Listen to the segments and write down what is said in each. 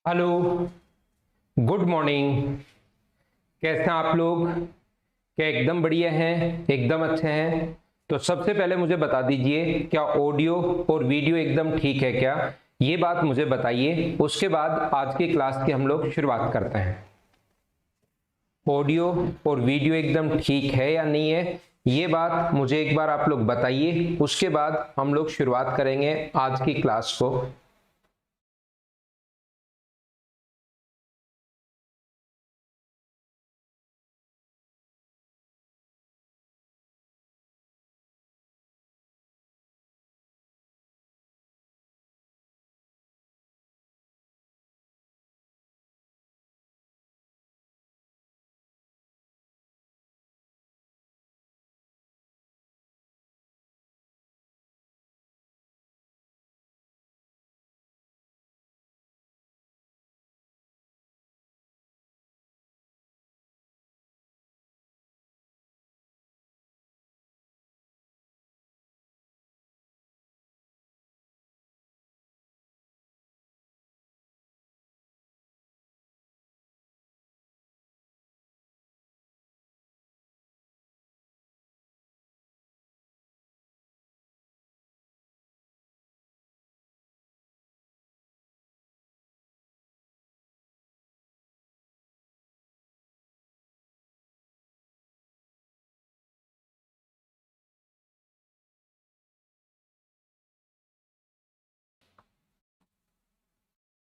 Hello, good morning. कैसे हैं आप लोग? क्या एकदम बढ़िया हैं? एकदम अच्छे हैं? तो सबसे पहले मुझे बता दीजिए, क्या ऑडियो और वीडियो एकदम ठीक है क्या? ये बात मुझे बताइए, उसके बाद आज की क्लास की हम लोग शुरुआत करते हैं। ऑडियो और वीडियो एकदम ठीक है या नहीं है, ये बात मुझे एक बार आप लोग बताइए, उसके बाद हम लोग शुरुआत करेंगे आज की क्लास को।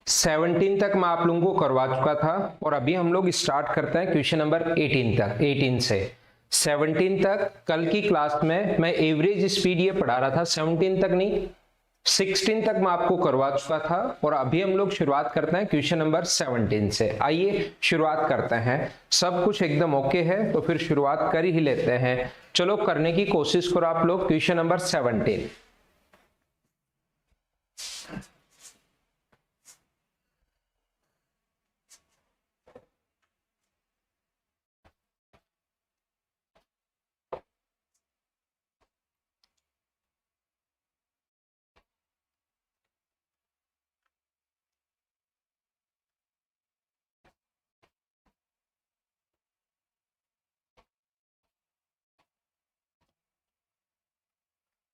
17 तक मैं आप लोगों को करवा चुका था और अभी हम लोग स्टार्ट करते हैं क्वेश्चन नंबर 18 तक। 18 से 17 तक कल की क्लास में मैं एवरेज स्पीड ये पढ़ा रहा था, 17 तक नहीं 16 तक मैं आपको करवा चुका था और अभी हम लोग शुरुआत करते हैं क्वेश्चन नंबर 17 से। आइए शुरुआत करते हैं। सब कुछ एकदम ओके है तो फिर शुरुआत कर ही लेते हैं। चलो करने की कोशिश करो आप लोग। क्वेश्चन नंबर 17,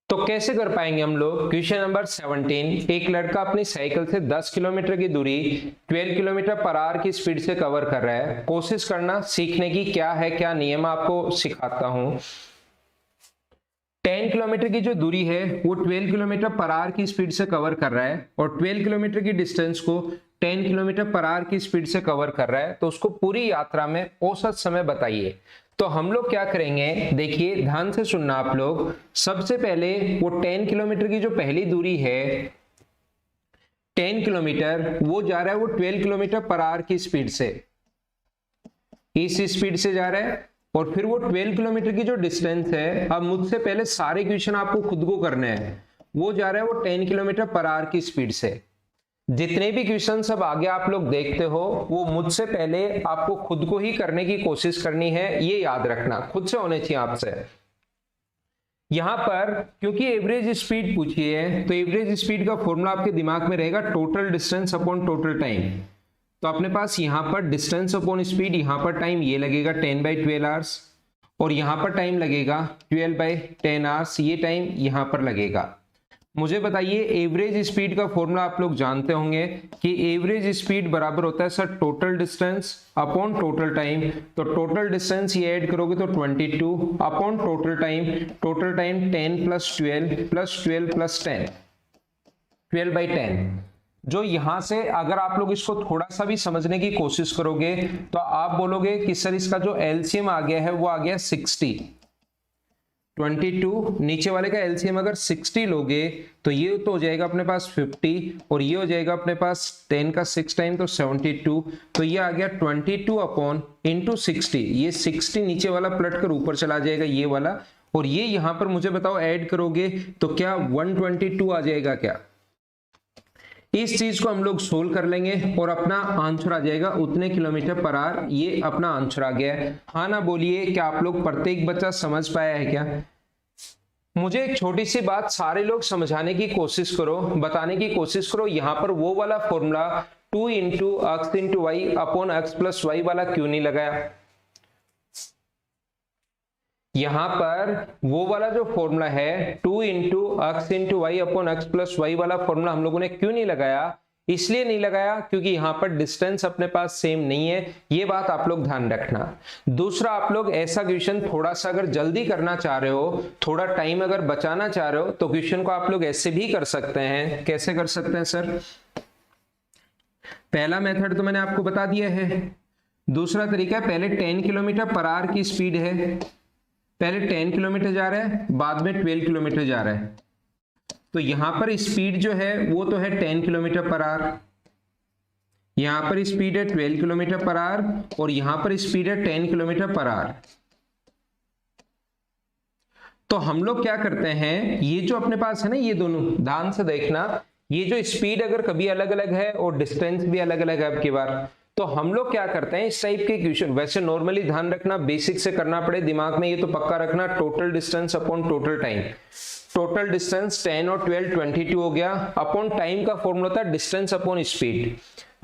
तो कैसे कर पाएंगे हम लोग? क्वेश्चन नंबर 17, एक लड़का अपनी साइकिल से 10 किलोमीटर की दूरी 12 किलोमीटर पर आवर की स्पीड से कवर कर रहा है। कोशिश करना सीखने की क्या है क्या नियम आपको सिखाता हूं। 10 किलोमीटर की जो दूरी है वो 12 किलोमीटर पर आवर की स्पीड से कवर कर रहा है और 12 किलोमीटर की डिस्टेंस को 10 किलोमीटर पर आवर की स्पीड से कवर कर रहा है, तो उसको पूरी यात्रा में औसत समय बताइए। तो हम लोग क्या करेंगे, देखिए ध्यान से सुनना आप लोग। सबसे पहले वो 10 किलोमीटर की जो पहली दूरी है 10 किलोमीटर, वो जा रहा है वो 12 किलोमीटर पर आवर की स्पीड से, इस स्पीड से जा रहा है। और फिर वो 12 किलोमीटर की जो डिस्टेंस है, अब मुझसे पहले सारे क्वेश्चन आपको खुद को करने हैं, वो जा रहा है वो 10 किलोमीटर पर आवर की स्पीड से। जितने भी क्वेश्चन सब आगे आप लोग देखते हो वो मुझसे पहले आपको खुद को ही करने की कोशिश करनी है, ये याद रखना, खुद से होने चाहिए आपसे। यहां पर क्योंकि एवरेज स्पीड पूछी है तो एवरेज स्पीड का फॉर्मूला आपके दिमाग में रहेगा total distance upon total time. तो अपने पास यहां पर डिस्टेंस अपॉन स्पीड, यहां पर टाइम ये लगेगा 10/12 आवर्स और यहां पर टाइम लगेगा 12/10 आवर्स, ये टाइम यहां पर लगेगा। मुझे बताइए एवरेज स्पीड का फॉर्मूला आप लोग जानते होंगे कि एवरेज स्पीड बराबर होता है sir total distance upon total time. तो टोटल डिस्टेंस ये ऐड करोगे तो 22 upon total time 10 plus 12 plus 12 plus 10, 12/10। जो यहां से अगर आप लोग इसको थोड़ा सा भी समझने की कोशिश करोगे तो आप बोलोगे कि सर इसका जो एलसीएम आ गया है वो आ गया 60। 22 नीचे वाले का एलसीएम अगर 60 लोगे तो ये तो हो जाएगा अपने पास 50 और ये हो जाएगा अपने पास 10 का 6 टाइम तो 72। तो ये आ गया 22 अपॉन इंटू 60। ये 60 नीचे वाला पलट कर ऊपर चला जाएगा ये वाला, और ये यहां पर मुझे बताओ ऐड करोगे तो क्या 122 आ जाएगा क्या? इस चीज को हम लोग सोल्व कर लेंगे और अपना आंसर आ जाएगा उतने किलोमीटर पर आवर। ये अपना आंसर आ गया है। हाँ ना बोलिए, क्या आप लोग प्रत्येक बच्चा समझ पाया है क्या? मुझे एक छोटी सी बात सारे लोग समझाने की कोशिश करो, बताने की कोशिश करो। यहां पर वो वाला formula 2 into X into Y upon X plus Y वाला क्यों नहीं लगाया? यहां पर वो वाला जो फॉर्मूला है 2 into X into Y upon X plus Y वाला फॉर्मूला हम लोगों ने क्यों नहीं लगाया? इसलिए नहीं लगाया क्योंकि यहां पर डिस्टेंस अपने पास सेम नहीं है, ये बात आप लोग ध्यान रखना। दूसरा, आप लोग ऐसा क्वेश्चन थोड़ा सा अगर जल्दी करना चाह रहे हो, थोड़ा टाइम अगर बचाना चाह रहे हो, तो क्वेश्चन को आप लोग ऐसे भी कर सकते हैं। कैसे कर सकते हैं सर? पहला मेथड तो मैंने आपको बता दिया है। दूसरा तरीका है, पहले 10 किलोमीटर पर आवर की स्पीड है, पहले 10 किलोमीटर जा रहा है, बाद में 12 किलोमीटर जा रहा है, तो यहां पर स्पीड जो है वो तो है 10 किलोमीटर पर आवर, यहां पर स्पीड है 12 किलोमीटर पर आवर और यहां पर स्पीड है 10 किलोमीटर पर आवर। तो हम लोग क्या करते हैं, ये जो अपने पास है ना, ये दोनों ध्यान से देखना, ये जो स्पीड अगर कभी अलग अलग है और डिस्टेंस भी अलग अलग है अब की बार, तो हम लोग क्या करते हैं इस टाइप के क्वेश्चन, वैसे नॉर्मली ध्यान रखना बेसिक से करना पड़े दिमाग में, ये तो पक्का रखना, total distance upon total time. Total distance 10 और 12 22 हो गया, अपॉन टाइम का फॉर्मूला था distance upon speed,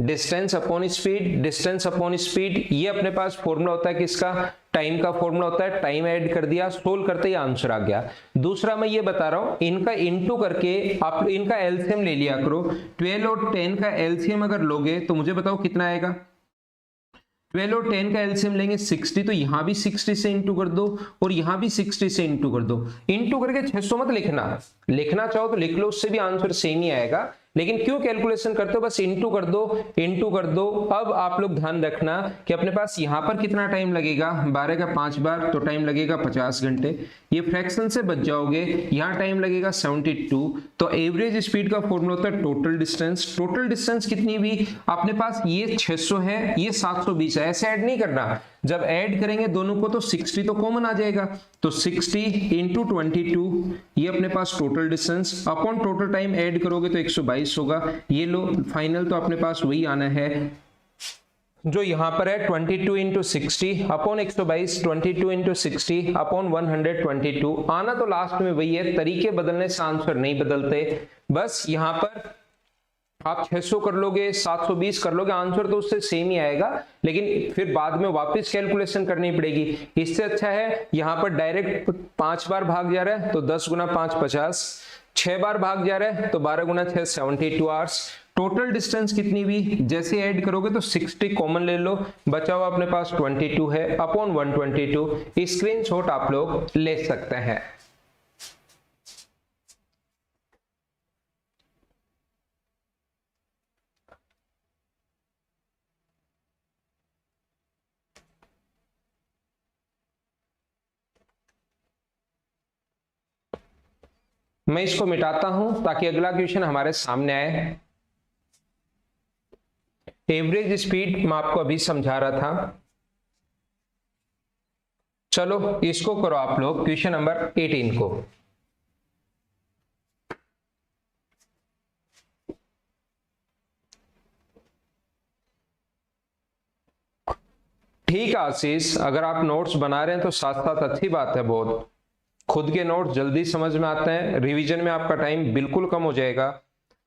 distance upon speed, distance upon speed, ये अपने पास फॉर्मूला होता है किसका? टाइम का फॉर्मूला होता है। टाइम ऐड कर दिया, सोल्व करते ही आंसर आ गया। दूसरा मैं ये बता रहा हूं, इनका इनटू करके आप इनका एलसीएम ले लिया करो। 12 और 10 का एलसीएम अगर लोगे तो मुझे बताओ कितना आएगा? 12 और 10 का एलसीएम लेंगे 60, तो यहां भी 60 से इंटू कर दो और यहां भी 60 से इंटू कर दो। इंटू करके 600 मत लिखना, लिखना चाहो तो लिख लो, उससे भी आंसर सेम ही आएगा, लेकिन क्यों कैलकुलेशन करते हो, बस इंटू कर दो, इंटू कर दो। अब आप लोग ध्यान रखना कि अपने पास यहां पर कितना टाइम लगेगा, 12 का 5 बार तो टाइम लगेगा 50 घंटे, ये फ्रैक्शन से बच जाओगे, यहां टाइम लगेगा 72। तो एवरेज स्पीड का फॉर्मूला होता है टोटल डिस्टेंस। टोटल डिस्टेंस कितनी भी अपने पास, ये 600 है, ये 720 है, ऐसे ऐड नहीं करना, जब ऐड करेंगे दोनों को तो 60 तो कॉमन आ जाएगा, तो 60 इंटू 22 ये अपने पास total distance, upon total time add करोगे तो 122 होगा। ये लो फाइनल तो अपने पास वही आना है जो यहां पर है, 22 इंटू 60 अपॉन 122, 22 इंटू 60 अपॉन 122। आना तो लास्ट में वही है, तरीके बदलने से आंसर नहीं बदलते। बस यहां पर आप 600 कर लोगे, 720 कर लोगे, आंसर तो उससे सेम ही आएगा, लेकिन फिर बाद में वापस कैलकुलेशन करनी पड़ेगी। इससे अच्छा है यहां पर डायरेक्ट 5 बार भाग जा रहा है तो 10 गुना 5 50, 6 बार भाग जा रहा है तो 12 गुना 6 72 आवर्स। टोटल डिस्टेंस कितनी भी जैसे ऐड करोगे तो 60 कॉमन ले लो, बचा हुआ अपने पास 22 है अपॉन 122। स्क्रीनशॉट आप लोग ले सकते हैं। मैं इसको मिटाता हूं ताकि अगला क्वेश्चन हमारे सामने आए। एवरेज स्पीड मैं आपको अभी समझा रहा था, चलो इसको करो आप लोग, क्वेश्चन नंबर 18 को। ठीक है आशीष, अगर आप नोट्स बना रहे हैं तो साथ साथ अच्छी बात है, बहुत खुद के नोट्स जल्दी समझ में आते हैं, रिवीजन में आपका टाइम बिल्कुल कम हो जाएगा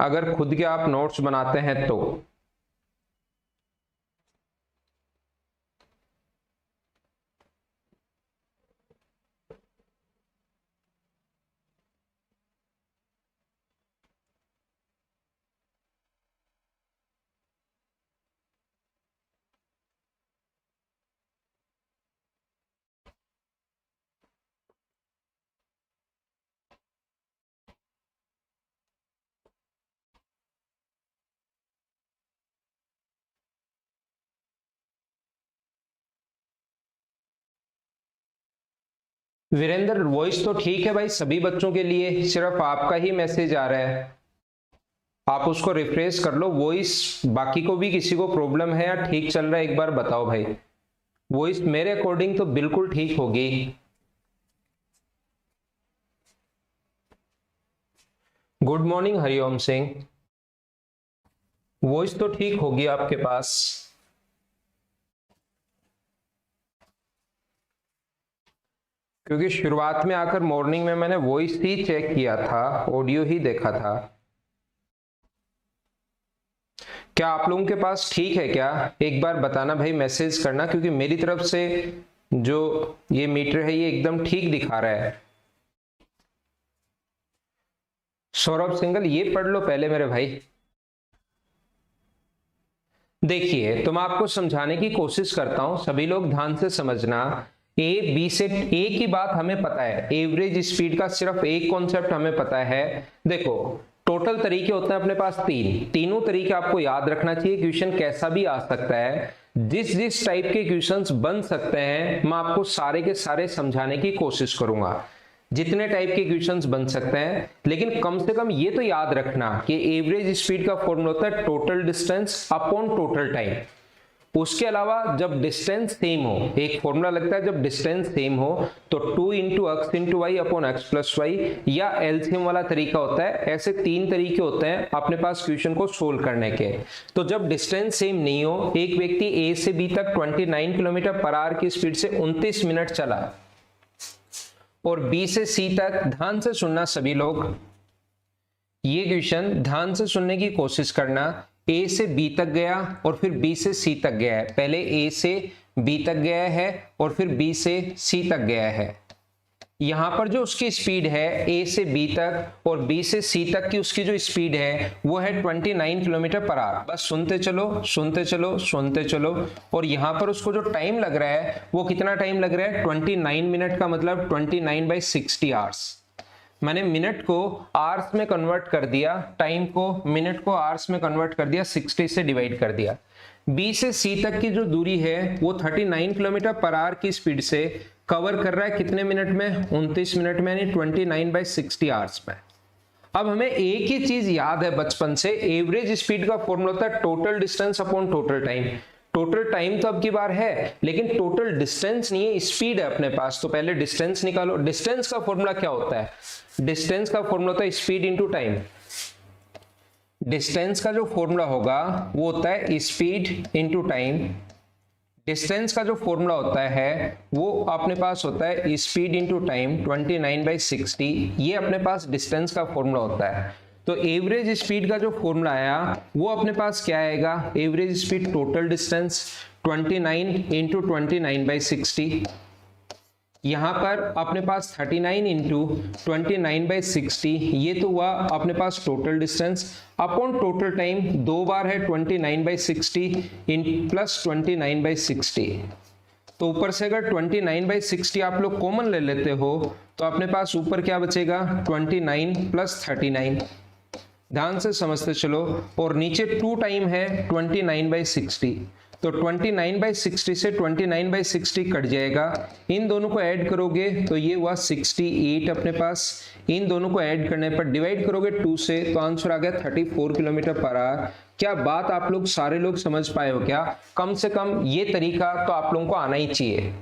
अगर खुद के आप नोट्स बनाते हैं तो। वीरेंद्र वॉइस तो ठीक है भाई सभी बच्चों के लिए, सिर्फ आपका ही मैसेज आ रहा है, आप उसको रिफ्रेश कर लो वॉइस। बाकी को भी किसी को प्रॉब्लम है या ठीक चल रहा है एक बार बताओ भाई। वॉइस मेरे अकॉर्डिंग तो बिल्कुल ठीक होगी। Good morning Hariom Singh, voice तो ठीक होगी आपके पास। क्योंकि शुरुआत में आकर मॉर्निंग में मैंने वॉइस ही चेक किया था, ऑडियो ही देखा था। क्या आप लोगों के पास ठीक है क्या? एक बार बताना भाई, मैसेज करना, क्योंकि मेरी तरफ से जो ये मीटर है ये एकदम ठीक दिखा रहा है। सौरभ सिंगल, ये पढ़ लो पहले मेरे भाई। देखिए, तो मैं आपको समझाने की कोशिश करता हूं, सभी लोग ध्यान से समझना। ए बी से ए की बात हमें पता है, एवरेज स्पीड का सिर्फ एक कॉन्सेप्ट हमें पता है। देखो, टोटल तरीके होते हैं अपने पास तीनों तरीके आपको याद रखना चाहिए। क्वेश्चन कैसा भी आ सकता है, जिस टाइप के क्वेश्चंस बन सकते हैं मैं आपको सारे के सारे समझाने की कोशिश करूंगा। जितने टाइप के क्वेश्चंस बन सकते हैं, लेकिन कम से कम ये तो याद रखना कि एवरेज स्पीड का फॉर्मूला होता है total distance upon total time. उसके अलावा जब डिस्टेंस सेम हो, एक फॉर्मूला लगता है जब डिस्टेंस सेम हो तो 2 into X into Y upon X plus Y, या एलसीएम वाला तरीका होता है। ऐसे 3 तरीके होते हैं अपने पास क्वेश्चन को सोल्व करने के। तो जब डिस्टेंस सेम नहीं हो, एक व्यक्ति ए से बी तक 29 किलोमीटर पर आवर की स्पीड से 29 मिनट चला, और बी से सी तक, ध्यान से सुनना सभी लोग, ये क्वेश्चन ध्यान से सुनने की कोशिश करना। ए से बी तक गया और फिर बी से सी तक गया है, पहले ए से बी तक गया है और फिर बी से सी तक गया है। यहां पर जो उसकी स्पीड है ए से बी तक और बी से सी तक की उसकी जो स्पीड है वो है 29 किलोमीटर पर आवर। बस सुनते चलो सुनते चलो सुनते चलो। और यहां पर उसको जो टाइम लग रहा है वो कितना टाइम लग रहा है? 29 मिनट, का मतलब 29/60 आवर्स। मैंने मिनट को आवर्स में कन्वर्ट कर दिया, टाइम को मिनट को आवर्स में कन्वर्ट कर दिया, 60 से डिवाइड कर दिया। बी से सी तक की जो दूरी है वो 39 किलोमीटर पर आवर की स्पीड से कवर कर रहा है कितने मिनट में? 29 मिनट में, यानी 29/60 आवर्स में। अब हमें एक ही चीज याद है बचपन से, एवरेज स्पीड का फॉर्मूला होता है total distance upon total time. Total time तो अब की बार है, लेकिन टोटल डिस्टेंस नहीं है, स्पीड है अपने पास। तो पहले डिस्टेंस निकालो। डिस्टेंस का फॉर्मूला क्या होता है? डिस्टेंस का फॉर्मूला होता है स्पीड इंटू टाइम। डिस्टेंस का जो फॉर्मूला होगा वो होता है स्पीड इंटू टाइम। डिस्टेंस का जो फॉर्मूला होता है वो अपने पास होता है स्पीड इंटू टाइम 29/60। ये अपने पास डिस्टेंस का फॉर्मूला होता है। तो एवरेज स्पीड का जो फॉर्मूला आया वो अपने पास क्या आएगा? Average speed total distance 29 into 29/60। यहां पर अपने पास 39 इंटू 29/60, ये तो हुआ अपने पास total distance upon total time. 2 बार है 29/60 इन प्लस 29/60। तो ऊपर से अगर 29/60 आप लोग कॉमन ले लेते हो तो अपने पास ऊपर क्या बचेगा? 29 प्लस 39। ध्यान से समझते चलो। और नीचे 2 टाइम है 29/60, तो 29/60 से 29/60 कट जाएगा। इन दोनों को ऐड करोगे तो ये हुआ 68 अपने पास। इन दोनों को ऐड करने पर डिवाइड करोगे 2 से तो आंसर आ गया 34 किलोमीटर पर आवर। क्या बात आप लोग सारे लोग समझ पाए हो क्या? कम से कम ये तरीका तो आप लोगों को आना ही चाहिए।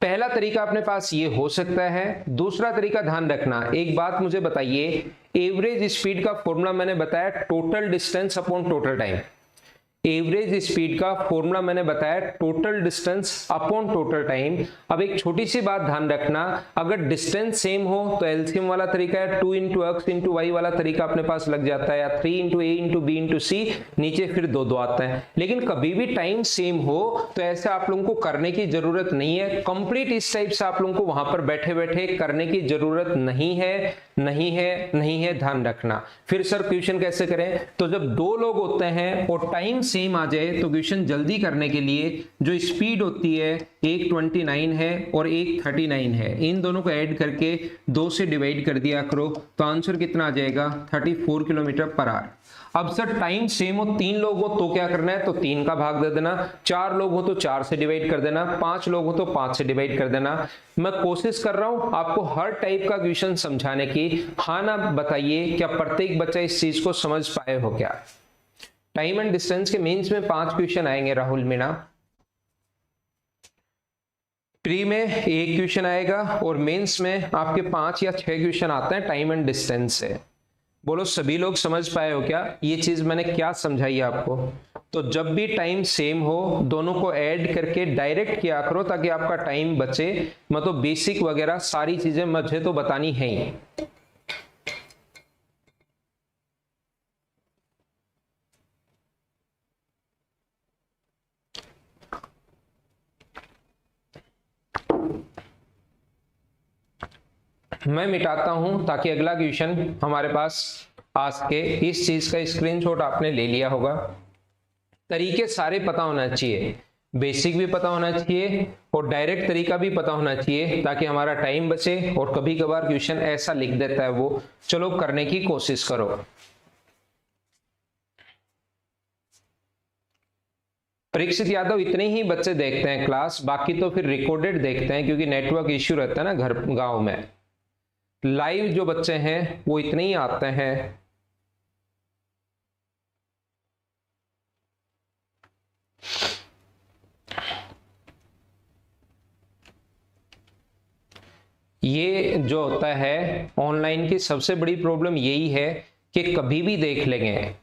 पहला तरीका अपने पास ये हो सकता है। दूसरा तरीका ध्यान रखना, एक बात मुझे बताइए, एवरेज स्पीड का फॉर्मूला मैंने बताया total distance upon total time. Average speed का फॉर्मूला मैंने बताया total distance upon total time. अब एक छोटी सी बात ध्यान रखना, अगर डिस्टेंस सेम हो तो एलसीएम वाला तरीका है 2 इंटू एक्स इंटू वाई वाला तरीका अपने पास लग जाता है, या 3 into A into B into सी, नीचे फिर 2 आता है। लेकिन कभी भी टाइम सेम हो तो ऐसे आप लोगों को करने की जरूरत नहीं है। कंप्लीट इस टाइप से आप लोगों को वहां पर बैठे बैठे करने की जरूरत नहीं है, नहीं है, नहीं है, ध्यान रखना। फिर सर क्वेश्चन कैसे करें? तो जब 2 लोग होते हैं और टाइम सेम आ जाए तो क्वेश्चन जल्दी करने के लिए जो स्पीड होती है, एक 29 है और एक 39 है, इन दोनों को ऐड करके 2 से डिवाइड कर दिया करो तो आंसर कितना आ जाएगा? 34 किलोमीटर पर आवर। अब सर टाइम सेम हो, 3 लोग हो तो क्या करना है? तो 3 का भाग दे देना। 4 लोग हो तो 4 से डिवाइड कर देना। 5 लोग हो तो 5 से डिवाइड कर देना। मैं कोशिश कर रहा हूं आपको हर टाइप का क्वेश्चन समझाने की। हाँ ना बताइए, क्या प्रत्येक बच्चा इस चीज को समझ पाए हो क्या? टाइम एंड डिस्टेंस के मेंस में 5 क्वेश्चन आएंगे राहुल मीणा, प्री में 1 क्वेश्चन आएगा और मेंस में आपके 5 या 6 क्वेश्चन आते हैं टाइम एंड डिस्टेंस से। बोलो सभी लोग समझ पाए हो क्या? ये चीज मैंने क्या समझाई आपको? तो जब भी टाइम सेम हो दोनों को ऐड करके डायरेक्ट किया करो ताकि आपका टाइम बचे। मैं तो बेसिक वगैरह सारी चीजें मुझे तो बतानी है ही। मैं मिटाता हूं ताकि अगला क्वेश्चन हमारे पास आ सके। इस चीज का स्क्रीनशॉट आपने ले लिया होगा। तरीके सारे पता होना चाहिए, बेसिक भी पता होना चाहिए और डायरेक्ट तरीका भी पता होना चाहिए, ताकि हमारा टाइम बचे। और कभी कभार क्वेश्चन ऐसा लिख देता है वो, चलो करने की कोशिश करो। परीक्षित यादव इतने ही बच्चे देखते हैं क्लास, बाकी तो फिर रिकॉर्डेड देखते हैं, क्योंकि नेटवर्क इश्यू रहता है ना घर गांव में। लाइव जो बच्चे हैं वो इतने ही आते हैं। ये जो होता है ऑनलाइन की सबसे बड़ी प्रॉब्लम यही है कि कभी भी देख लेंगे।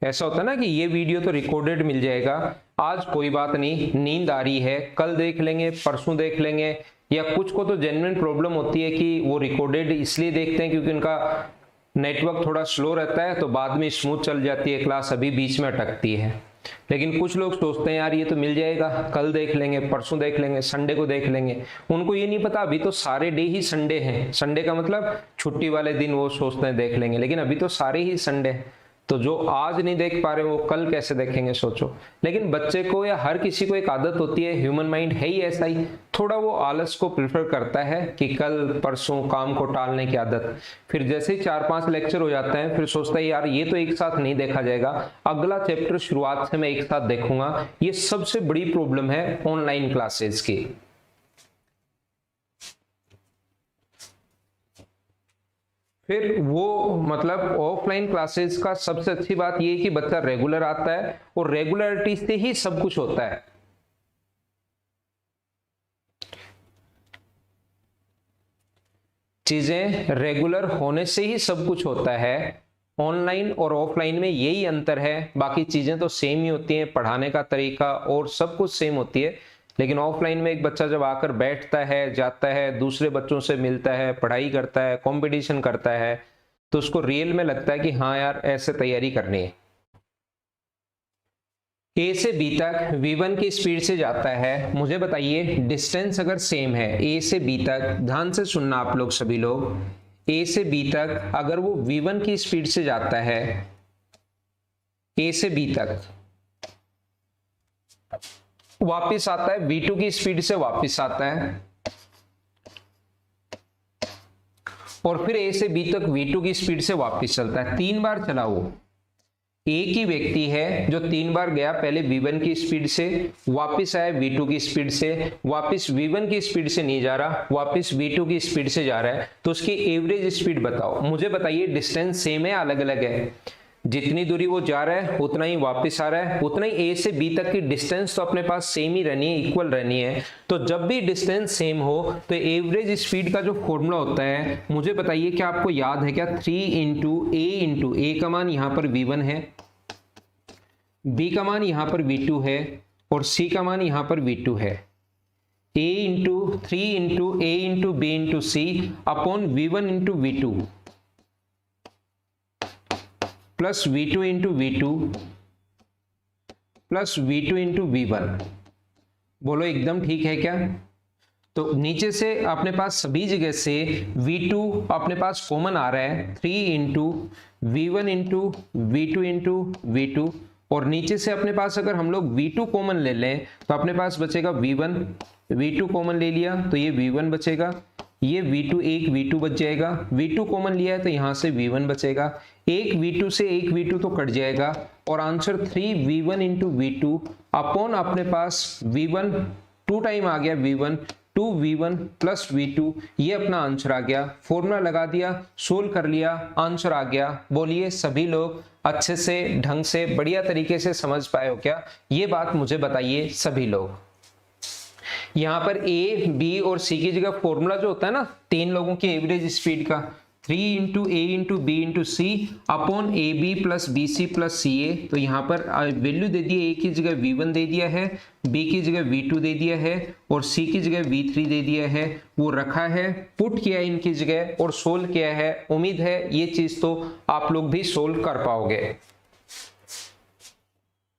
ऐसा होता है ना कि ये वीडियो तो रिकॉर्डेड मिल जाएगा, आज कोई बात नहीं, नींद आ रही है, कल देख लेंगे, परसों देख लेंगे। या कुछ को तो जेन्युइन प्रॉब्लम होती है कि वो रिकॉर्डेड इसलिए देखते हैं क्योंकि उनका नेटवर्क थोड़ा स्लो रहता है, तो बाद में स्मूथ चल जाती है क्लास, अभी बीच में अटकती है। लेकिन कुछ लोग सोचते हैं यार ये तो मिल जाएगा, कल देख लेंगे, परसों देख लेंगे, संडे को देख लेंगे। उनको ये नहीं पता अभी तो सारे डे ही संडे हैं। संडे का मतलब छुट्टी वाले दिन वो सोचते हैं देख लेंगे, लेकिन अभी तो सारे ही संडे हैं। तो जो आज नहीं देख पा रहे वो कल कैसे देखेंगे सोचो। लेकिन बच्चे को या हर किसी को एक आदत होती है, ह्यूमन माइंड है ही ऐसा ही, थोड़ा वो आलस को प्रेफर करता है कि कल परसों काम को टालने की आदत। फिर जैसे ही 4-5 लेक्चर हो जाते हैं फिर सोचता है यार ये तो एक साथ नहीं देखा जाएगा, अगला चैप्टर शुरुआत से मैं एक साथ देखूंगा। ये सबसे बड़ी प्रॉब्लम है ऑनलाइन क्लासेस की। फिर वो मतलब ऑफलाइन क्लासेस का सबसे अच्छी बात ये है कि बच्चा रेगुलर आता है और रेगुलरिटी से ही सब कुछ होता है। चीजें रेगुलर होने से ही सब कुछ होता है। ऑनलाइन और ऑफलाइन में यही अंतर है, बाकी चीजें तो सेम ही होती हैं, पढ़ाने का तरीका और सब कुछ सेम होती है। लेकिन ऑफलाइन में एक बच्चा जब आकर बैठता है, जाता है, दूसरे बच्चों से मिलता है, पढ़ाई करता है, कंपटीशन करता है, तो उसको रियल में लगता है कि हाँ यार ऐसे तैयारी करनी है। ए से बी तक v1 की स्पीड से जाता है। मुझे बताइए डिस्टेंस अगर सेम है ए से बी तक, ध्यान से सुनना आप लोग सभी लोग, ए से बी तक अगर वो v1 की स्पीड से जाता है, ए से बी तक वापस आता है v2 की स्पीड से वापस आता है, और फिर ए से बी तक v2 की स्पीड से वापस चलता है। 3 बार चला वो। एक ही व्यक्ति है जो 3 बार गया, पहले v1 की स्पीड से, वापस आया v2 की स्पीड से, वापस v1 की स्पीड से नहीं जा रहा, वापस v2 की स्पीड से जा रहा है। तो उसकी एवरेज स्पीड बताओ। मुझे बताइए डिस्टेंस सेम है अलग अलग है? जितनी दूरी वो जा रहा है उतना ही वापस आ रहा है, उतना ही ए से बी तक की डिस्टेंस तो अपने पास सेम ही रहनी है, इक्वल रहनी है। तो जब भी डिस्टेंस सेम हो तो एवरेज स्पीड का जो फॉर्मूला होता है, मुझे बताइए क्या आपको याद है क्या? 3 इंटू ए का मान यहां पर v1 है, b का मान यहां पर v2 है और c का मान यहां पर v2 है। a into 3 into a into b into c upon v1 into v2 plus v2 into v2 plus v2 into v1। बोलो एकदम ठीक है क्या? तो नीचे से अपने पास सभी जगह से v2 अपने पास कॉमन आ रहा है, 3 into v1 into v2 into v2, और नीचे से अपने पास अगर हम लोग v2 कॉमन ले लें तो अपने पास बचेगा v1, v2 कॉमन ले लिया तो ये v1 बचेगा, ये v2 एक v2 बच जाएगा, v2 कॉमन लिया है तो यहां से v1 बचेगा, एक v2 से एक v2 तो कट जाएगा, और answer 3v1 into v2 upon अपने पास v1 2 टाइम आ गया v1, 2v1 प्लस v2, ये अपना आंसर आ गया। फॉर्मूला लगा दिया, सोल्व कर लिया, आंसर आ गया। बोलिए सभी लोग अच्छे से ढंग से बढ़िया तरीके से समझ पाए हो क्या? ये बात मुझे बताइए सभी लोग। यहां पर ए, बी और सी की जगह फॉर्मूला जो होता है ना 3 लोगों की एवरेज स्पीड का, 3 into A into B into C upon A B plus B C plus C A. तो यहाँ पर वैल्यू दे दी है, ए की जगह v1 दे दिया है, बी की जगह v2 दे दिया है और सी की जगह v3 दे दिया है, वो रखा है, पुट किया इनकी जगह और सोल्व किया है। उम्मीद है ये चीज तो आप लोग भी सोल्व कर पाओगे।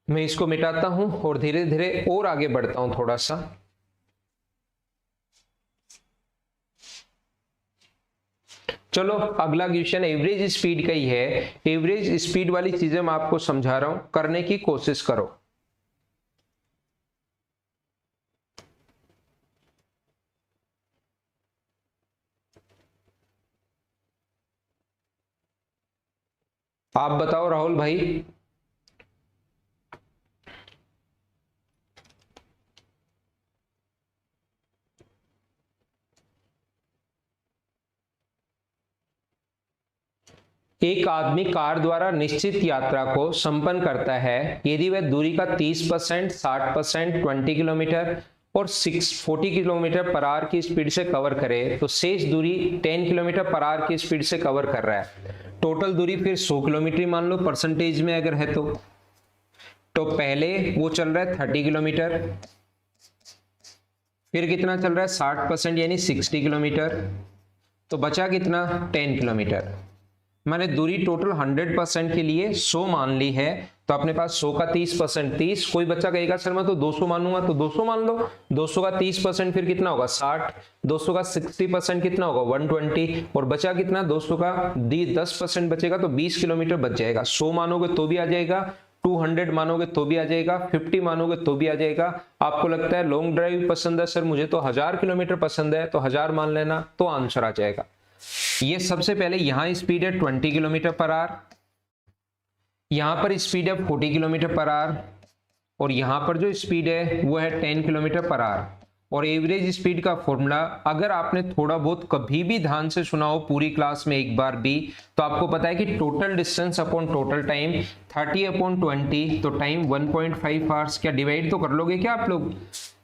मैं इसको मिटाता हूं और धीरे धीरे और आगे बढ़ता हूं थोड़ा सा। चलो अगला क्वेश्चन एवरेज स्पीड का ही है। एवरेज स्पीड वाली चीजें मैं आपको समझा रहा हूं, करने की कोशिश करो। आप बताओ राहुल भाई। एक आदमी कार द्वारा निश्चित यात्रा को संपन्न करता है यदि वह दूरी का 30%, 60%, 20 किलोमीटर और 40 किलोमीटर पर आवर की स्पीड से कवर करे तो शेष दूरी 10 किलोमीटर पर आवर की स्पीड से कवर कर रहा है। टोटल दूरी फिर 100 किलोमीटर मान लो, परसेंटेज में अगर है तो पहले वो चल रहा है 30 किलोमीटर, फिर कितना चल रहा है 60% यानी 60 किलोमीटर, तो बचा कितना 10 किलोमीटर। मैंने दूरी टोटल 100% के लिए 100 मान ली है, तो अपने पास 100 का 30% 30, कोई बच्चा कहेगा सर मैं तो 200 मानूंगा, तो 200 मान लो। 200 का 30% फिर कितना होगा 60, 200 का 60% कितना होगा 120, और बचा कितना 200 का 10% बचेगा तो 20 किलोमीटर बच जाएगा। 100 मानोगे तो भी आ जाएगा, 200 मानोगे तो भी आ जाएगा, 50 मानोगे तो भी आ जाएगा। आपको लगता है लॉन्ग ड्राइव पसंद है सर मुझे तो 1000 किलोमीटर पसंद है, तो 1000 मान लेना, तो आंसर आ जाएगा। ये सबसे पहले यहां स्पीड है 20 किलोमीटर पर आवर, यहां पर स्पीड है 40 किलोमीटर पर आवर, और यहां पर जो स्पीड है वो है 10 किलोमीटर पर आवर। और एवरेज स्पीड का फॉर्मूला अगर आपने थोड़ा बहुत कभी भी ध्यान से सुना हो पूरी क्लास में एक बार भी, तो आपको पता है कि total distance upon total time 30/20, तो टाइम 1.5 आवर्स। क्या डिवाइड तो कर लोगे क्या आप लोग?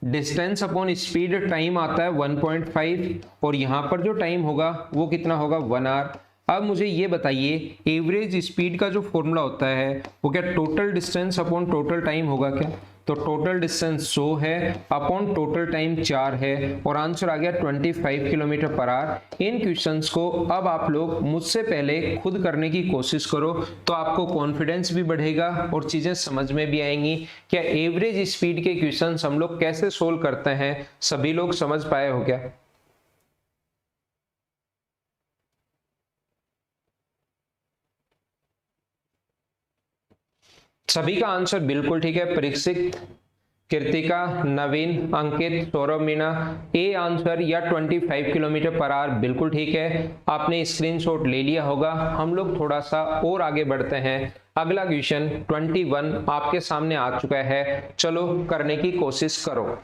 डिस्टेंस अपॉन स्पीड टाइम आता है 1.5, और यहां पर जो टाइम होगा वो कितना होगा 1 आवर। अब मुझे ये बताइए एवरेज स्पीड का जो फॉर्मूला होता है वो क्या total distance upon total time होगा क्या? तो टोटल डिस्टेंस 100 है अपॉन टोटल टाइम 4 है, और आंसर आ गया 25 किलोमीटर पर आवर। इन क्वेश्चंस को अब आप लोग मुझसे पहले खुद करने की कोशिश करो, तो आपको कॉन्फिडेंस भी बढ़ेगा और चीजें समझ में भी आएंगी। क्या एवरेज स्पीड के क्वेश्चंस हम लोग कैसे सोल्व करते हैं सभी लोग समझ पाए हो क्या? सभी का आंसर बिल्कुल ठीक है। परीक्षित, कृतिका, नवीन, अंकित, सौरभ, मीना, ए आंसर या 25 किलोमीटर पर आवर बिल्कुल ठीक है। आपने स्क्रीनशॉट ले लिया होगा। हम लोग थोड़ा सा और आगे बढ़ते हैं। अगला क्वेश्चन 21 आपके सामने आ चुका है, चलो करने की कोशिश करो।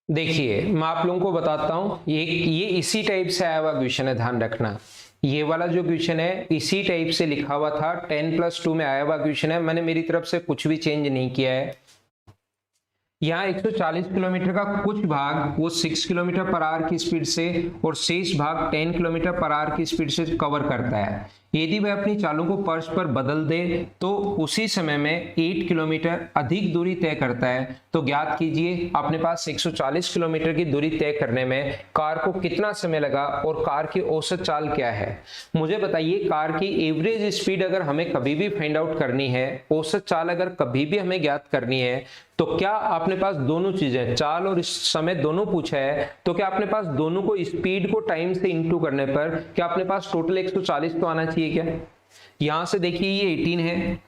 देखिए मैं आप लोगों को बताता हूं, ये इसी टाइप से आया हुआ क्वेश्चन है, ध्यान रखना। ये वाला जो क्वेश्चन है इसी टाइप से लिखा हुआ था, 10+2 में आया हुआ क्वेश्चन है। मैंने मेरी तरफ से कुछ भी चेंज नहीं किया है। यहाँ 140 किलोमीटर का कुछ भाग वो 6 किलोमीटर पर आवर की स्पीड से और शेष भाग 10 किलोमीटर पर आवर की स्पीड से कवर करता है। यदि वह अपनी चालों को पर्स पर बदल दे तो उसी समय में 8 किलोमीटर अधिक दूरी तय करता है। तो ज्ञात कीजिए अपने पास 140 किलोमीटर की दूरी तय करने में कार को कितना समय लगा और कार की औसत चाल क्या है। मुझे बताइए कार की एवरेज स्पीड अगर हमें कभी भी फाइंड आउट करनी है, औसत चाल अगर कभी भी हमें ज्ञात करनी है, तो क्या अपने पास दोनों चीजें चाल और समय दोनों पूछा है, तो क्या अपने पास दोनों को स्पीड को टाइम से इंटू करने पर क्या अपने पास टोटल 140 तो आना चाहिए क्या? यहां से देखिए ये 18 है,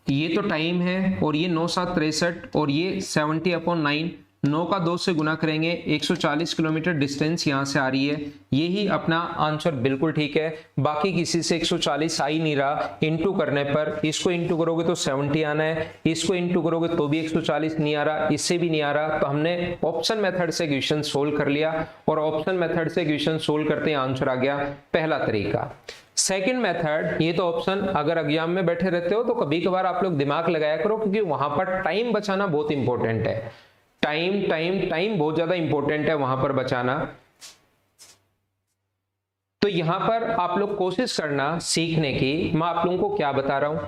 ये तो टाइम है, और ये 9 7 63 और ये 70/9, 9 का 2 से गुना करेंगे, 140 किलोमीटर डिस्टेंस यहाँ से आ रही है। यही अपना आंसर बिल्कुल ठीक है। बाकी किसी से 140 आ ही नहीं रहा। इंटू करने पर इसको इंटू करोगे तो 70 आना है, इसको इंटू करोगे तो भी 140 नहीं आ रहा, इससे भी नहीं आ रहा। तो हमने ऑप्शन मेथड से क्वेश्चन सोल्व कर लिया और ऑप्शन मेथड से क्वेश्चन सोल्व करते ही आंसर आ गया पहला तरीका। सेकंड मेथड, ये तो ऑप्शन अगर एग्जाम में बैठे रहते हो तो कभी कभार आप लोग दिमाग लगाया करो, क्योंकि वहां पर टाइम बचाना बहुत इंपॉर्टेंट है। टाइम टाइम टाइम बहुत ज्यादा इंपॉर्टेंट है वहां पर बचाना। तो यहां पर आप लोग कोशिश करना सीखने की। मैं आप लोगों को क्या बता रहा हूं,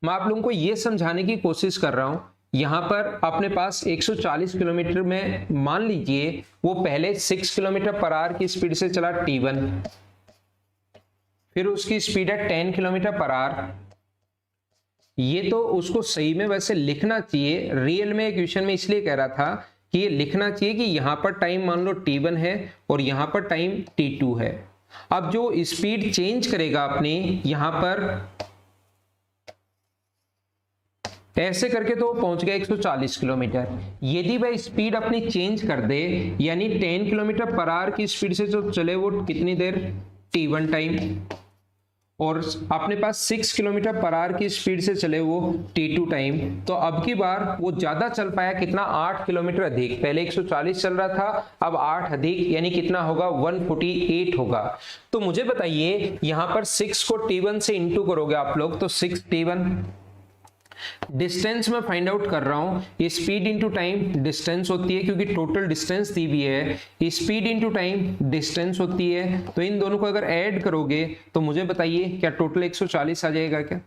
मैं आप लोगों को यह समझाने की कोशिश कर रहा हूं। यहां पर अपने पास 140 किलोमीटर में मान लीजिए वो पहले 6 किलोमीटर पर आवर की स्पीड से चला T1, फिर उसकी स्पीड है 10 किलोमीटर पर आवर। ये तो उसको सही में वैसे लिखना चाहिए, रियल में क्वेश्चन में इसलिए कह रहा था कि ये लिखना चाहिए कि यहां पर टाइम मान लो T1 है और यहां पर टाइम T2 है। अब जो स्पीड चेंज करेगा अपनी यहां पर ऐसे करके तो पहुंच गया 140 किलोमीटर। यदि वह स्पीड अपनी चेंज कर दे, यानी 10 किलोमीटर पर आवर की स्पीड से जो चले वो कितनी देर, T1 टाइम, और अपने पास 6 किलोमीटर पर आवर की स्पीड से चले वो T2 टाइम, तो अब की बार वो ज्यादा चल पाया, कितना, 8 किलोमीटर अधिक। पहले 140 चल रहा था, अब 8 अधिक, यानी कितना होगा, 148 होगा। तो मुझे बताइए यहां पर 6 को T1 से इंटू करोगे आप लोग तो 6 T1, डिस्टेंस में फाइंड आउट कर रहा हूं, स्पीड इंटू टाइम डिस्टेंस होती है, क्योंकि टोटल डिस्टेंस दी हुई है, स्पीड इंटू टाइम डिस्टेंस होती है। तो इन दोनों को अगर ऐड करोगे तो मुझे बताइए क्या टोटल 140 आ जाएगा क्या।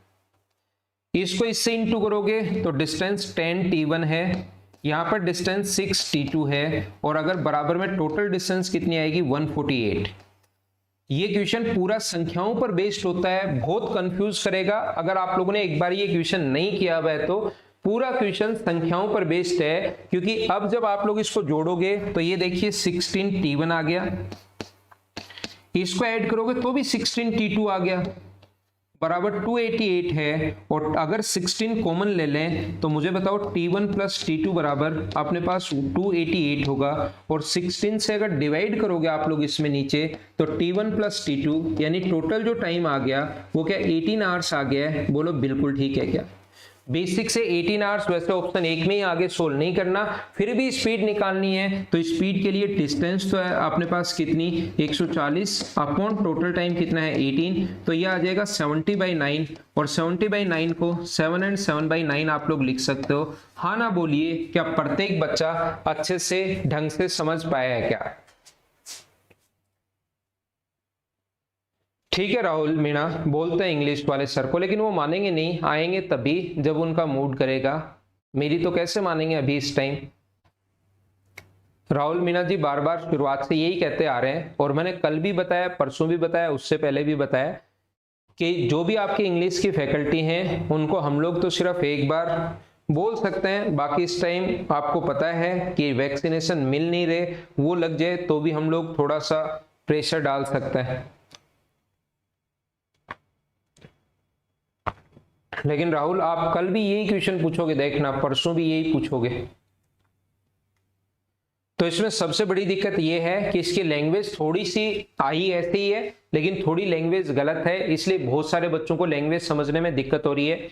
इसको इससे इंटू करोगे तो डिस्टेंस 10 T1 है, यहां पर डिस्टेंस 6 T2 है, और अगर बराबर में टोटल डिस्टेंस कितनी आएगी, 148। ये क्वेश्चन पूरा संख्याओं पर बेस्ड होता है, बहुत कंफ्यूज करेगा। अगर आप लोगों ने एक बार ये क्वेश्चन नहीं किया हुआ है तो पूरा क्वेश्चन संख्याओं पर बेस्ड है, क्योंकि अब जब आप लोग इसको जोड़ोगे तो ये देखिए 16 T1 आ गया, इसको ऐड करोगे तो भी 16 T2 आ गया, बराबर 288 है। और अगर 16 कॉमन ले लें तो मुझे बताओ T1 प्लस T2 बराबर अपने पास 288 होगा, और 16 से अगर डिवाइड करोगे आप लोग इसमें नीचे तो T1 प्लस T2 यानी टोटल जो टाइम आ गया वो क्या 18 आवर्स आ गया है। बोलो बिल्कुल ठीक है क्या। बेसिक से 18 आवर्स, वैसे ऑप्शन 1 में ही आगे सोल्व नहीं करना, फिर भी स्पीड निकालनी है तो स्पीड के लिए डिस्टेंस तो है अपने पास कितनी, 140 अपॉन टोटल टाइम कितना है 18, तो यह आ जाएगा 70/9, और 70/9 को 7 and 7/9 आप लोग लिख सकते हो। हाँ ना बोलिए, क्या प्रत्येक बच्चा अच्छे से ढंग से समझ पाया है क्या। ठीक है राहुल मीणा बोलते हैं इंग्लिश वाले सर को, लेकिन वो मानेंगे नहीं, आएंगे तभी जब उनका मूड करेगा, मेरी तो कैसे मानेंगे अभी इस टाइम। राहुल मीणा जी बार बार शुरुआत से यही कहते आ रहे हैं, और मैंने कल भी बताया, परसों भी बताया, उससे पहले भी बताया कि जो भी आपकी इंग्लिश की फैकल्टी हैं उनको हम लोग तो सिर्फ एक बार बोल सकते हैं, बाकी इस टाइम आपको पता है कि वैक्सीनेशन मिल नहीं रहे, वो लग जाए तो भी हम लोग थोड़ा सा प्रेशर डाल सकते हैं। लेकिन राहुल आप कल भी यही क्वेश्चन पूछोगे, देखना परसों भी यही पूछोगे। तो इसमें सबसे बड़ी दिक्कत यह है कि इसकी लैंग्वेज थोड़ी सी आई ऐसी ही है, लेकिन थोड़ी लैंग्वेज गलत है, इसलिए बहुत सारे बच्चों को लैंग्वेज समझने में दिक्कत हो रही है।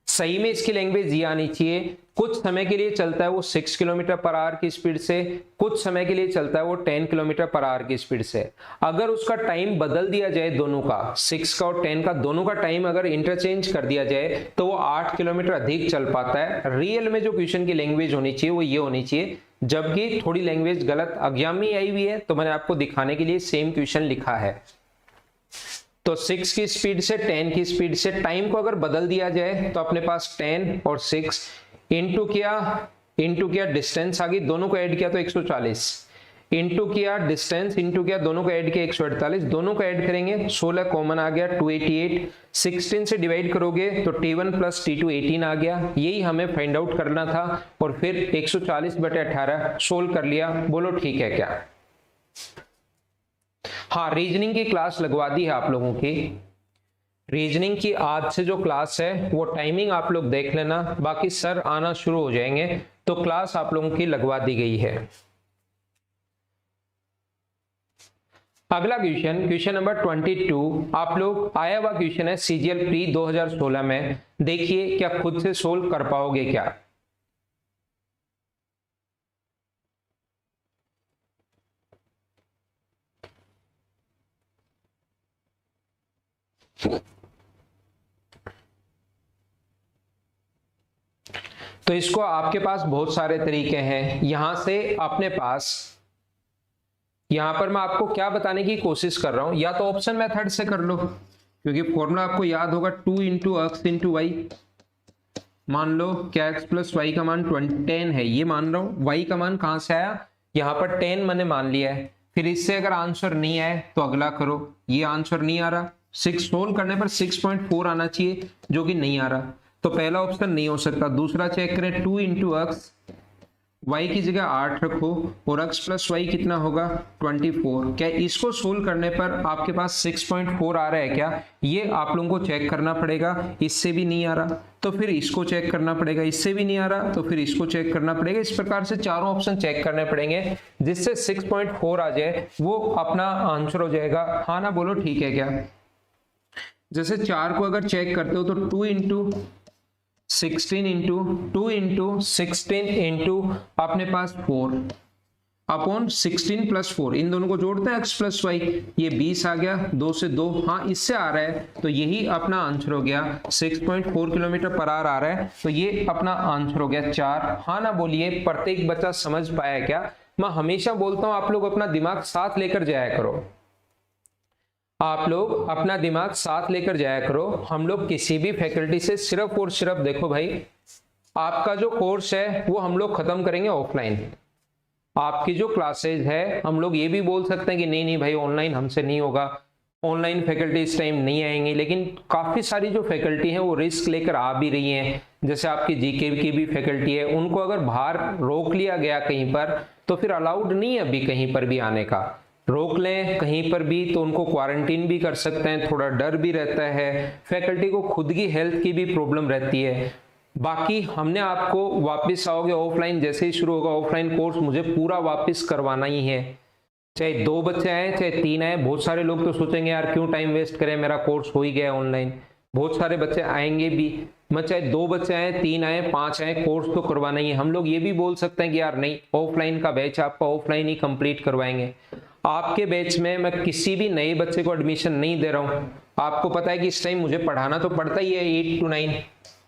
सही में इसकी लैंग्वेज ये आनी चाहिए, कुछ समय के लिए चलता है वो 6 किलोमीटर पर आवर की स्पीड से, कुछ समय के लिए चलता है वो 10 किलोमीटर पर आवर की स्पीड से। अगर उसका टाइम बदल दिया जाए, दोनों का 6 का और 10 का दोनों का टाइम अगर इंटरचेंज कर दिया जाए तो वो 8 किलोमीटर अधिक चल पाता है। रियल में जो क्वेश्चन की लैंग्वेज होनी चाहिए वो ये होनी चाहिए, जबकि थोड़ी लैंग्वेज गलत एग्जाम में आई हुई है, तो मैंने आपको दिखाने के लिए सेम क्वेश्चन लिखा है। तो 6 की स्पीड से 10 की स्पीड से टाइम को अगर बदल दिया जाए तो अपने पास 10 और 6 इंटू किया डिस्टेंस आ गई, दोनों को ऐड किया तो 140, इंटू किया डिस्टेंस, इंटू किया दोनों को ऐड किया 148, दोनों को ऐड करेंगे 16 कॉमन आ गया 288, 16 से डिवाइड करोगे तो T1 प्लस T2 18 आ गया। यही हमें फाइंड आउट करना था, और फिर 140/18 सोल्व कर लिया। बोलो ठीक है क्या। हाँ, रीजनिंग की क्लास लगवा दी है आप लोगों की। रीजनिंग की आज से जो क्लास है वो टाइमिंग आप लोग देख लेना, बाकी सर आना शुरू हो जाएंगे। तो क्लास आप लोगों की लगवा दी गई है। अगला क्वेश्चन नंबर 22, आप लोग आया हुआ क्वेश्चन है CGL प्री 2016 में। देखिए क्या खुद से सोल्व कर पाओगे क्या। तो इसको आपके पास बहुत सारे तरीके हैं। यहां से अपने पास, यहां पर मैं आपको क्या बताने की कोशिश कर रहा हूं, या तो ऑप्शन मेथड से कर लो, क्योंकि फॉर्मूला आपको याद होगा 2 इंटू एक्स इंटू वाई। मान लो क्या x प्लस वाई का मान 10 है, ये मान रहा हूं। y का मान कहां से आया, यहां पर 10 मैंने मान लिया है। फिर इससे अगर आंसर नहीं आए तो अगला करो। ये आंसर नहीं आ रहा, 6 सोल्व करने पर 6.4 आना चाहिए, जो कि नहीं आ रहा, तो पहला ऑप्शन नहीं हो सकता। दूसरा चेक करें, 2 इंटू एक्स, y की जगह 8 रखो और x प्लस वाई कितना होगा 24। क्या इसको सोल्व करने पर आपके पास 6.4 आ रहा है क्या, ये आप लोगों को चेक करना पड़ेगा। इससे भी नहीं आ रहा तो फिर इसको चेक करना पड़ेगा, इससे भी नहीं आ रहा तो फिर इसको चेक करना पड़ेगा। इस प्रकार से चारों ऑप्शन चेक करने पड़ेंगे, जिससे 6.4 आ जाए वो अपना आंसर हो जाएगा। हाँ ना बोलो, ठीक है क्या। जैसे 4 को अगर चेक करते हो तो 2 इंटू 16 इंटू 2 इंटू 16 इंटू अपने पास 4 अपॉन 16 प्लस 4, इन दोनों को जोड़ते हैं x प्लस वाई, ये 20 आ गया, 2 से 2, हाँ इससे आ रहा है, तो यही अपना आंसर हो गया। 6.4 किलोमीटर पर आवर आ रहा है, तो ये अपना आंसर हो गया 4। हाँ ना बोलिए, प्रत्येक बच्चा समझ पाया क्या। मैं हमेशा बोलता हूं आप लोग अपना दिमाग साथ लेकर जाया करो, आप लोग अपना दिमाग साथ लेकर जाया करो। हम लोग किसी भी फैकल्टी से सिर्फ और सिर्फ, देखो भाई आपका जो कोर्स है वो हम लोग खत्म करेंगे ऑफलाइन। आपकी जो क्लासेज है, हम लोग ये भी बोल सकते हैं कि नहीं नहीं भाई ऑनलाइन हमसे नहीं होगा, ऑनलाइन फैकल्टी इस टाइम नहीं आएंगी, लेकिन काफ़ी सारी जो फैकल्टी हैं वो रिस्क लेकर आ भी रही हैं। जैसे आपकी जीके की भी फैकल्टी है, उनको अगर बाहर रोक लिया गया कहीं पर तो फिर अलाउड नहीं है अभी कहीं पर भी आने का। रोक लें कहीं पर भी तो उनको क्वारंटीन भी कर सकते हैं, थोड़ा डर भी रहता है, फैकल्टी को खुद की हेल्थ की भी प्रॉब्लम रहती है। बाकी हमने आपको वापस आओगे ऑफलाइन, जैसे ही शुरू होगा ऑफलाइन कोर्स मुझे पूरा वापस करवाना ही है, चाहे 2 बच्चे आए चाहे 3 आए। बहुत सारे लोग तो सोचेंगे यार क्यों टाइम वेस्ट करें, मेरा कोर्स हो ही गया ऑनलाइन। बहुत सारे बच्चे आएंगे भी, मैं चाहे 2 बच्चे आए 3 आए 5 आए, कोर्स तो करवाना ही है। हम लोग ये भी बोल सकते हैं कि यार नहीं, ऑफलाइन का बैच आपका ऑफलाइन ही कंप्लीट करवाएंगे। आपके बैच में मैं किसी भी नए बच्चे को एडमिशन नहीं दे रहा हूँ। आपको पता है कि इस टाइम मुझे पढ़ाना तो पड़ता ही है 8 to 9,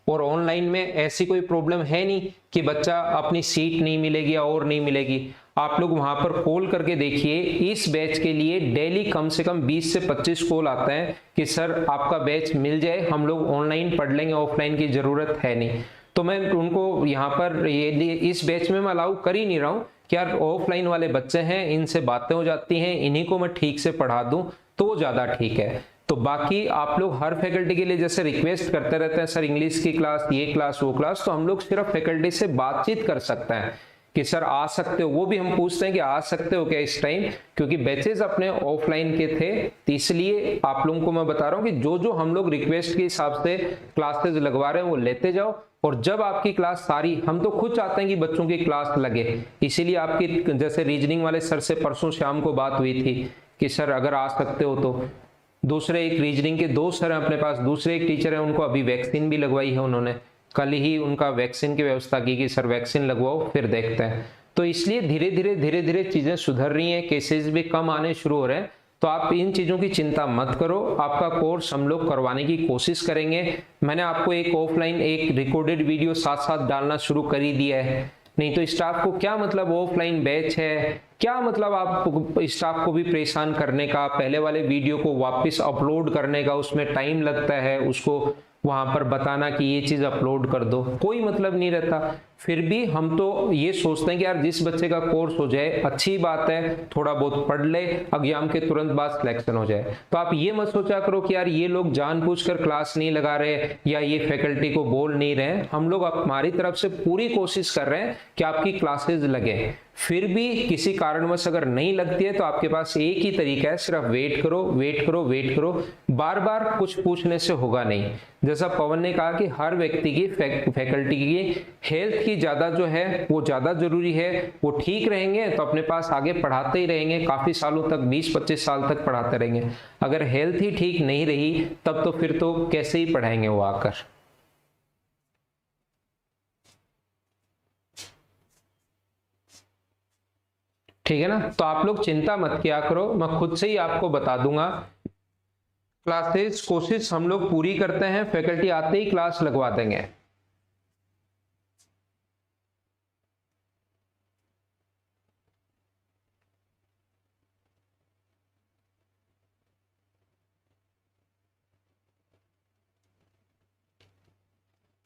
और ऑनलाइन में ऐसी कोई प्रॉब्लम है नहीं कि बच्चा अपनी सीट नहीं मिलेगी और नहीं मिलेगी। आप लोग वहां पर कॉल करके देखिए, इस बैच के लिए डेली कम से कम 20 से 25 कॉल आता है कि सर आपका बैच मिल जाए, हम लोग ऑनलाइन पढ़ लेंगे, ऑफलाइन की जरूरत है नहीं। तो मैं उनको यहाँ पर ये इस बैच में मैं अलाउ कर ही नहीं रहा हूँ कि यार ऑफलाइन वाले बच्चे हैं, इनसे बातें हो जाती हैं, इन्हीं को मैं ठीक से पढ़ा दूं तो वो ज़्यादा ठीक है। तो बाकी आप लोग हर फैकल्टी के लिए जैसे रिक्वेस्ट करते रहते हैं सर इंग्लिश की क्लास, ये क्लास वो क्लास, तो हम लोग सिर्फ फैकल्टी से बातचीत कर सकते हैं कि सर आ सकते हो, वो भी हम पूछते हैं कि आ सकते हो क्या इस टाइम, क्योंकि बैचेज अपने ऑफलाइन के थे। तो इसलिए आप लोगों को मैं बता रहा हूँ कि जो जो हम लोग रिक्वेस्ट के हिसाब से क्लासेज लगवा रहे हैं वो लेते जाओ, और जब आपकी क्लास सारी, हम तो खुद चाहते हैं कि बच्चों की क्लास लगे, इसीलिए आपकी जैसे रीजनिंग वाले सर से परसों शाम को बात हुई थी कि सर अगर आ सकते हो तो। दूसरे एक रीजनिंग के 2 सर हैं अपने पास, दूसरे एक टीचर है, उनको अभी वैक्सीन भी लगवाई है, उन्होंने कल ही उनका वैक्सीन की व्यवस्था की कि सर वैक्सीन लगवाओ फिर देखते हैं। तो इसलिए धीरे धीरे चीजें सुधर रही हैं, केसेस भी कम आने शुरू हो रहे हैं। तो आप इन चीजों की चिंता मत करो, आपका कोर्स हम लोग करवाने की कोशिश करेंगे। मैंने आपको एक ऑफलाइन एक रिकॉर्डेड वीडियो साथ साथ डालना शुरू कर ही दिया है, नहीं तो स्टाफ को क्या मतलब ऑफलाइन बैच है, क्या मतलब आप स्टाफ को भी परेशान करने का, पहले वाले वीडियो को वापस अपलोड करने का, उसमें टाइम लगता है, उसको वहां पर बताना कि ये चीज अपलोड कर दो, कोई मतलब नहीं रहता। फिर भी हम तो ये सोचते हैं कि यार जिस बच्चे का कोर्स हो जाए अच्छी बात है, थोड़ा बहुत पढ़ ले, एग्जाम के तुरंत बाद सिलेक्शन हो जाए। तो आप ये मत सोचा करो कि यार ये लोग जानबूझकर क्लास नहीं लगा रहे या ये फैकल्टी को बोल नहीं रहे। हम लोग हमारी तरफ से पूरी कोशिश कर रहे हैं कि आपकी क्लासेज लगे। फिर भी किसी कारणवश अगर नहीं लगती है तो आपके पास एक ही तरीका है, सिर्फ वेट करो वेट करो वेट करो, बार बार कुछ पूछने से होगा नहीं। जैसा पवन ने कहा कि हर व्यक्ति की फैकल्टी की हेल्थ की ज्यादा जो है वो ज्यादा जरूरी है, वो ठीक रहेंगे तो अपने पास आगे पढ़ाते ही रहेंगे, काफी सालों तक 20-25 साल तक पढ़ाते रहेंगे। अगर हेल्थ ही ठीक नहीं रही तब तो फिर तो कैसे ही पढ़ाएंगे वो आकर। ठीक है ना, तो आप लोग चिंता मत किया करो, मैं खुद से ही आपको बता दूंगा। क्लासेस कोशिश हम लोग पूरी करते हैं, फैकल्टी आते ही क्लास लगवा देंगे।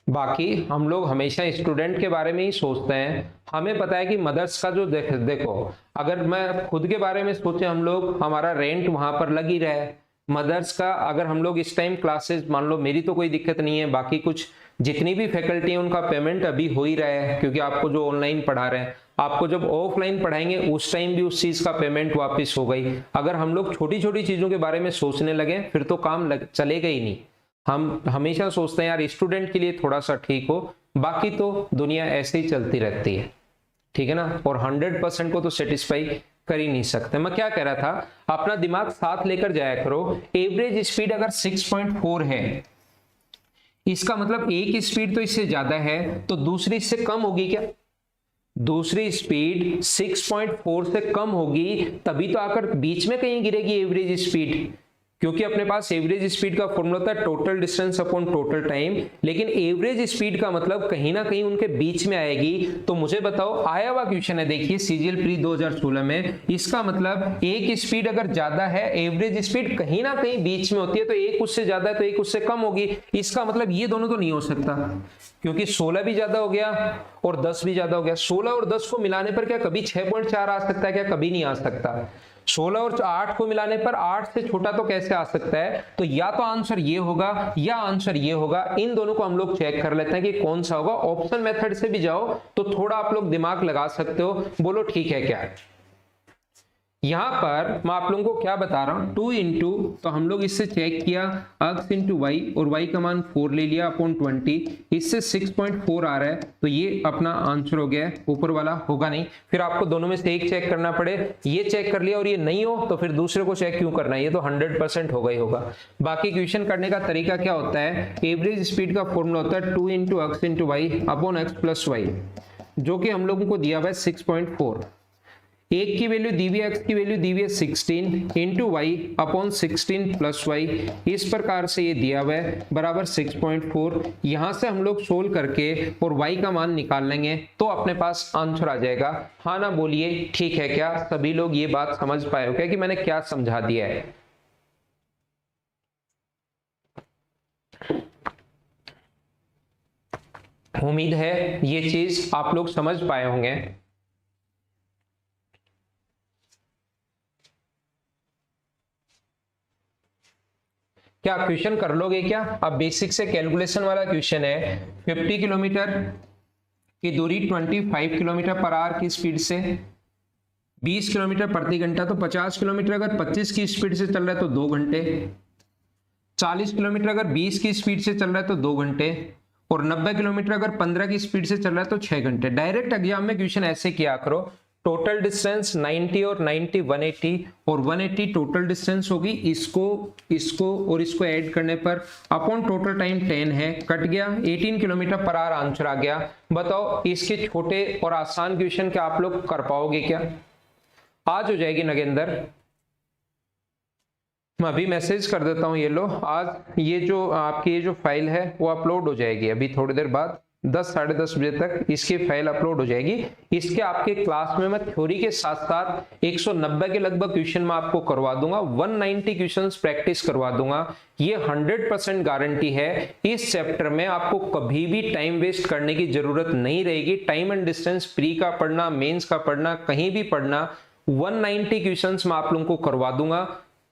बाकी हम लोग हमेशा स्टूडेंट के बारे में ही सोचते हैं। हमें पता है कि मदर्स का जो देखो, अगर मैं खुद के बारे में सोचे हम लोग, हमारा रेंट वहां पर लग ही रहा है। मदर्स का अगर हम लोग इस टाइम क्लासेस, मान लो मेरी तो कोई दिक्कत नहीं है, बाकी कुछ जितनी भी फैकल्टी है उनका पेमेंट अभी हो ही रहा है, क्योंकि आपको जो ऑनलाइन पढ़ा रहे हैं, आपको जब ऑफलाइन पढ़ाएंगे उस टाइम भी उस चीज का पेमेंट वापस हो गई। अगर हम लोग छोटी छोटी चीजों के बारे में सोचने लगे फिर तो काम चलेगा ही नहीं। हम हमेशा सोचते हैं यार स्टूडेंट के लिए थोड़ा सा ठीक हो, बाकी तो दुनिया ऐसे ही चलती रहती है। ठीक है ना, और 100% को तो सेटिस्फाई कर ही नहीं सकते। मैं क्या कह रहा था, अपना दिमाग साथ लेकर जाया करो। एवरेज स्पीड अगर 6.4 है, इसका मतलब एक स्पीड तो इससे ज्यादा है, तो दूसरी इससे कम होगी क्या? दूसरी स्पीड 6.4 से कम होगी तभी तो आकर बीच में कहीं गिरेगी एवरेज स्पीड, क्योंकि अपने पास एवरेज स्पीड का फॉर्मूला होता है total distance upon total time, लेकिन एवरेज स्पीड का मतलब कहीं ना कहीं उनके बीच में आएगी। तो मुझे बताओ, आया हुआ क्वेश्चन है, देखिए सीजीएल प्री 2016 में, इसका मतलब एक स्पीड अगर ज्यादा है, एवरेज स्पीड कहीं ना कहीं बीच में होती है, तो एक उससे ज्यादा है तो एक उससे कम होगी। इसका मतलब ये दोनों तो नहीं हो सकता, क्योंकि 16 भी ज्यादा हो गया और 10 भी ज्यादा हो गया। 16 और 10 को मिलाने पर क्या कभी 6.4 आ सकता है क्या? कभी नहीं आ सकता। 16 और 8 को मिलाने पर 8 से छोटा तो कैसे आ सकता है? तो या तो आंसर ये होगा या आंसर ये होगा। इन दोनों को हम लोग चेक कर लेते हैं कि कौन सा होगा। ऑप्शन मेथड से भी जाओ तो थोड़ा आप लोग दिमाग लगा सकते हो, बोलो ठीक है क्या? यहां पर मैं आप लोगों को क्या बता रहा हूं, 2 इंटू, तो हम लोग इससे चेक किया x इंटू वाई, और y का मान 4 ले लिया अपॉन 20, इससे 6.4 आ रहा है, तो ये अपना आंसर हो गया है। ऊपर वाला होगा नहीं, फिर आपको दोनों में से एक चेक करना पड़े। ये चेक कर लिया और ये नहीं हो तो फिर दूसरे को चेक क्यों करना है, ये तो 100% होगा ही होगा। बाकी क्वेश्चन करने का तरीका क्या होता है, एवरेज स्पीड का फॉर्मूला होता है 2 into x into Y upon X plus Y, जो कि हम लोगों को दिया हुआ है 6.4। एक की वैल्यू दी हुई है, एक्स की वैल्यू दी हुई है 16 into Y upon 16 plus Y, इस प्रकार से ये दिया हुआ है बराबर 6.4। यहां से हम लोग सोल्व करके और वाई का मान निकाल लेंगे तो अपने पास आंसर आ जाएगा। हाँ ना बोलिए, ठीक है क्या? सभी लोग ये बात समझ पाए हो क्या कि मैंने क्या समझा दिया है? उम्मीद है ये चीज आप लोग समझ पाए होंगे। क्या क्वेश्चन कर लोगे क्या? अब बेसिक से कैलकुलेशन वाला क्वेश्चन है। 50 किलोमीटर की दूरी 25 किलोमीटर पर आवर की स्पीड से 20 किलोमीटर प्रति घंटा, तो 50 किलोमीटर अगर 25 की स्पीड से चल रहा है तो 2 घंटे, 40 किलोमीटर अगर 20 की स्पीड से चल रहा है तो 2 घंटे, और 90 किलोमीटर अगर 15 की स्पीड से चल रहा है तो 6 घंटे। डायरेक्ट एग्जाम में क्वेश्चन ऐसे किया करो, टोटल डिस्टेंस 90 और 90 180, और 180 टोटल डिस्टेंस होगी, इसको और इसको ऐड करने पर अपॉन टोटल टाइम 10 है, कट गया 18 किलोमीटर पर आवर आंसर आ गया। बताओ इसके छोटे और आसान क्वेश्चन क्या आप लोग कर पाओगे क्या? आज हो जाएगी नगेंद्र, मैं अभी मैसेज कर देता हूं, ये लो, आज ये जो आपकी ये जो फाइल है वो अपलोड हो जाएगी अभी थोड़ी देर बाद, 10 साढ़े 10 बजे तक इसकी फाइल अपलोड हो जाएगी। इसके आपके क्लास में मैं थ्योरी के साथ साथ 190 के लगभग क्वेश्चन मैं आपको करवा दूंगा, 190 क्वेश्चंस प्रैक्टिस करवा दूंगा। ये 100% गारंटी है। इस चैप्टर में आपको कभी भी टाइम वेस्ट करने की जरूरत नहीं रहेगी। टाइम एंड डिस्टेंस प्री का पढ़ना, मेंस का पढ़ना, कहीं भी पढ़ना, 190 क्वेश्चंस मैं आप लोगों को करवा दूंगा,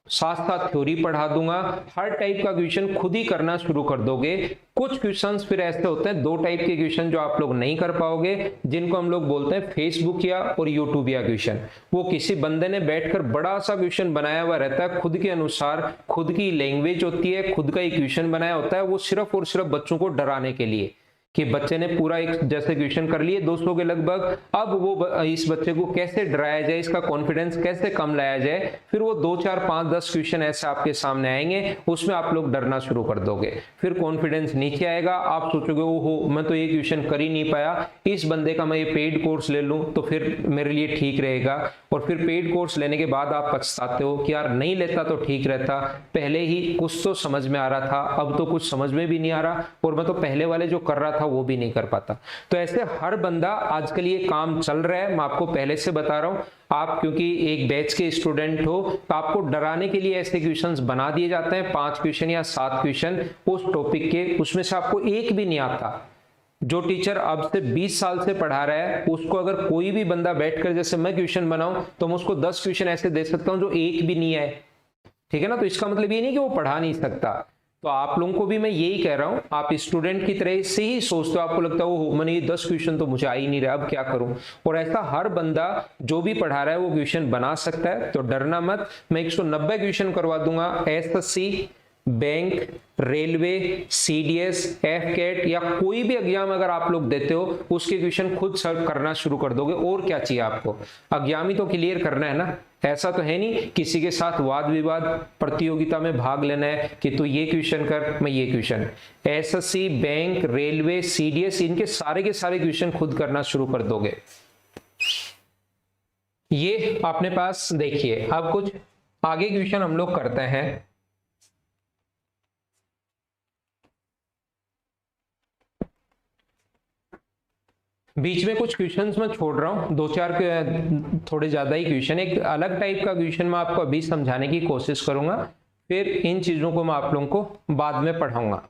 साथ साथ थ्योरी पढ़ा दूंगा। हर टाइप का क्वेश्चन खुद ही करना शुरू कर दोगे। कुछ क्वेश्चंस फिर ऐसे होते हैं, 2 टाइप के क्वेश्चन जो आप लोग नहीं कर पाओगे, जिनको हम लोग बोलते हैं फेसबुक या और यूट्यूब या क्वेश्चन। वो किसी बंदे ने बैठकर बड़ा सा क्वेश्चन बनाया हुआ रहता है, खुद के अनुसार, खुद की लैंग्वेज होती है, खुद का ही क्वेश्चन बनाया होता है, वो सिर्फ और सिर्फ बच्चों को डराने के लिए। कि बच्चे ने पूरा एक जैसे क्वेश्चन कर लिए 200 के लगभग, अब वो इस बच्चे को कैसे डराया जाए, इसका कॉन्फिडेंस कैसे कम लाया जाए, फिर वो 2 4 5 10 क्वेश्चन ऐसे आपके सामने आएंगे, उसमें आप लोग डरना शुरू कर दोगे, फिर कॉन्फिडेंस नीचे आएगा, आप सोचोगे ओहो मैं तो ये क्वेश्चन कर ही नहीं पाया, इस बंदे का मैं ये पेड कोर्स ले लूं तो फिर मेरे लिए ठीक रहेगा, और फिर पेड कोर्स लेने के बाद आप पछताते हो कि यार नहीं लेता तो ठीक रहता, पहले ही कुछ तो समझ में आ रहा था, अब तो कुछ समझ में भी नहीं आ रहा, और मैं तो पहले वाले जो कर रहा था वो भी नहीं कर पाता। तो ऐसे हर बंदा आजकल ये काम चल रहा है, मैं आपको पहले से बता रहा हूं, आप क्योंकि एक बैच के स्टूडेंट हो तो आपको डराने के लिए ऐसे क्वेश्चंस बना दिए जाते हैं, 5 क्वेश्चन या 7 क्वेश्चन उस टॉपिक के, उसमें से आपको एक भी नहीं आता। जो टीचर अब से 20 साल से पढ़ा रहा है उसको अगर कोई भी बंदा बैठकर जैसे मैं क्वेश्चन बनाऊं तो मैं उसको 10 क्वेश्चन ऐसे दे सकता हूं जो एक भी नहीं आए, ठीक है ना। तो इसका मतलब ये नहीं कि वो पढ़ा नहीं सकता। तो आप लोगों को भी मैं यही कह रहा हूं, आप स्टूडेंट की तरह से ही सोचते हो, आपको लगता है वो मैंने ये 10 क्वेश्चन तो मुझे आ ही नहीं रहा, अब क्या करूं, और ऐसा हर बंदा जो भी पढ़ा रहा है वो क्वेश्चन बना सकता है। तो डरना मत, मैं 190 क्वेश्चन करवा दूंगा, एसएससी, बैंक, रेलवे, सीडीएस, एफकेट या कोई भी एग्जाम अगर आप लोग देते हो उसके क्वेश्चन खुद सॉल्व करना शुरू कर दोगे। और क्या चाहिए आपको, एग्जाम ही तो क्लियर करना है ना, ऐसा तो है नहीं किसी के साथ वाद विवाद प्रतियोगिता में भाग लेना है कि तू ये क्वेश्चन कर मैं ये question. SSC, bank, railway, CDS, इनके सारे के सारे क्वेश्चन खुद करना शुरू कर दोगे। ये अपने पास देखिए, अब कुछ आगे क्वेश्चन हम लोग करते हैं। बीच में कुछ क्वेश्चंस मैं छोड़ रहा हूं, 2 4 थोड़े ज्यादा ही क्वेश्चन, एक अलग टाइप का क्वेश्चन मैं आपको अभी समझाने की कोशिश करूंगा, फिर इन चीजों को मैं आप लोगों को बाद में पढ़ाऊंगा।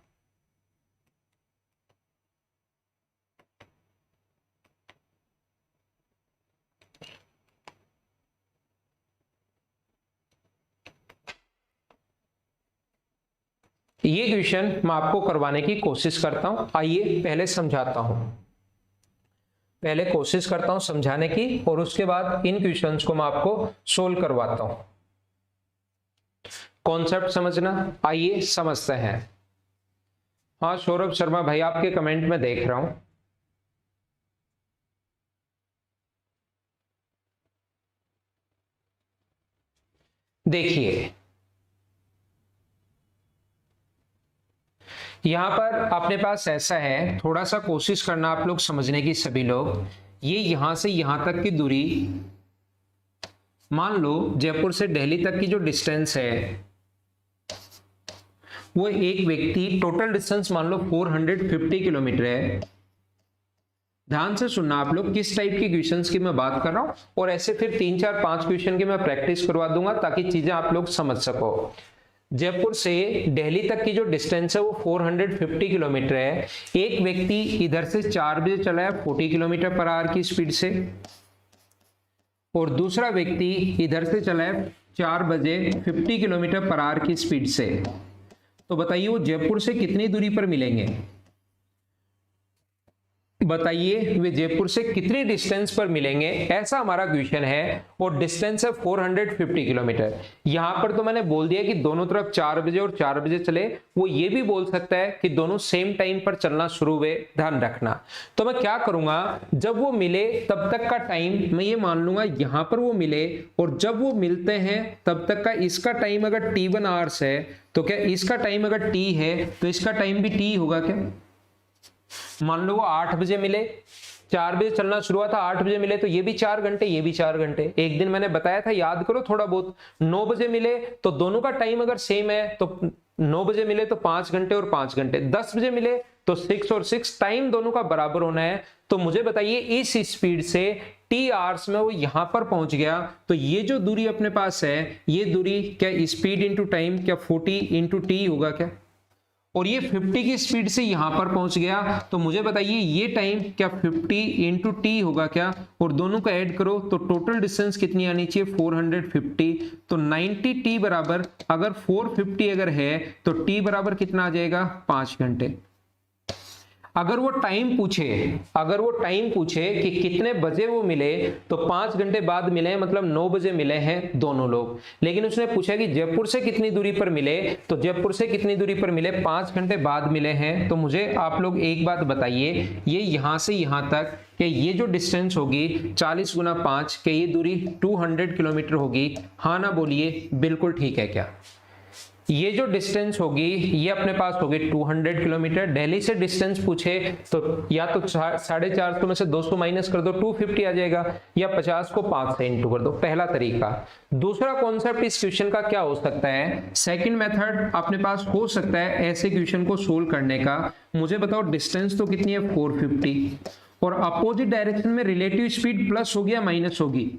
ये क्वेश्चन मैं आपको करवाने की कोशिश करता हूं, आइए पहले समझाता हूं, पहले कोशिश करता हूं समझाने की और उसके बाद इन क्वेश्चंस को मैं आपको सोल्व करवाता हूं। कॉन्सेप्ट समझना, आइए समझते हैं। हाँ सौरभ शर्मा भाई आपके कमेंट में देख रहा हूं। देखिए यहां पर अपने पास ऐसा है, थोड़ा सा कोशिश करना आप लोग समझने की सभी लोग। ये यहां से यहां तक की दूरी, मान लो जयपुर से दिल्ली तक की जो डिस्टेंस है वो एक व्यक्ति, टोटल डिस्टेंस मान लो 450 किलोमीटर है। ध्यान से सुनना आप लोग किस टाइप के क्वेश्चंस की मैं बात कर रहा हूं, और ऐसे फिर 3 4 5 क्वेश्चन की मैं प्रैक्टिस करवा दूंगा ताकि चीजें आप लोग समझ सको। जयपुर से दिल्ली तक की जो डिस्टेंस है वो 450 किलोमीटर है। एक व्यक्ति इधर से 4 बजे चला है 40 किलोमीटर पर आवर की स्पीड से, और दूसरा व्यक्ति इधर से चला है 4 बजे 50 किलोमीटर पर आवर की स्पीड से। तो बताइए वो जयपुर से कितनी दूरी पर मिलेंगे, बताइए वे जयपुर से कितनी डिस्टेंस पर मिलेंगे, ऐसा हमारा क्वेश्चन है। और डिस्टेंस है 450 किलोमीटर। यहां पर तो मैंने बोल दिया कि दोनों तरफ 4 बजे और 4 बजे चले, वो ये भी बोल सकता है कि दोनों सेम टाइम पर चलना शुरू हुए, ध्यान रखना। तो मैं क्या करूंगा, जब वो मिले तब तक का टाइम मैं ये मान लूंगा यहां पर वो मिले, और जब वो मिलते हैं तब तक का इसका टाइम अगर T1 आवर्स है तो क्या इसका टाइम अगर T है तो इसका टाइम भी T होगा क्या। मान लो वो 8 बजे मिले, 4 बजे चलना शुरू हुआ था, 8 बजे मिले, तो ये भी 4 घंटे ये भी 4 घंटे। एक दिन मैंने बताया था, याद करो थोड़ा बहुत। 9 बजे मिले तो दोनों का टाइम अगर सेम है तो 9 बजे मिले तो 5 घंटे और 5 घंटे। 10 बजे मिले तो 6 और 6, टाइम दोनों का बराबर होना है। तो मुझे बताइए इस स्पीड से T आवर्स में वो यहां पर पहुंच गया, तो ये जो दूरी अपने पास है, ये दूरी क्या स्पीड इंटू टाइम, क्या 40 इंटू T होगा क्या। और ये 50 की स्पीड से यहां पर पहुंच गया, तो मुझे बताइए ये टाइम क्या 50 इंटू T होगा क्या। और दोनों को ऐड करो तो टोटल डिस्टेंस कितनी आनी चाहिए 450, तो 90 T बराबर, अगर 450 अगर है तो T बराबर कितना आ जाएगा 5 घंटे। अगर वो टाइम पूछे कि कितने बजे वो मिले, तो 5 घंटे बाद मिले, मतलब 9 बजे मिले हैं दोनों लोग। लेकिन उसने पूछा कि जयपुर से कितनी दूरी पर मिले, तो जयपुर से कितनी दूरी पर मिले, 5 घंटे बाद मिले हैं। तो मुझे आप लोग एक बात बताइए, ये यहां से यहां तक कि ये जो डिस्टेंस होगी 40 गुना 5, कि ये दूरी 200 किलोमीटर होगी? हाँ ना बोलिए, बिल्कुल ठीक है क्या? ये जो डिस्टेंस होगी ये अपने पास होगी 200 किलोमीटर। दिल्ली से डिस्टेंस पूछे तो या तो 450 में से 200 माइनस कर दो, 250 आ जाएगा, या 50 को 5 से इंटू कर दो, पहला तरीका। दूसरा कॉन्सेप्ट इस क्वेश्चन का क्या हो सकता है, सेकंड मेथड अपने पास हो सकता है ऐसे क्वेश्चन को सोल्व करने का। मुझे बताओ डिस्टेंस तो कितनी है 450, और अपोजिट डायरेक्शन में रिलेटिव स्पीड प्लस होगी या माइनस होगी?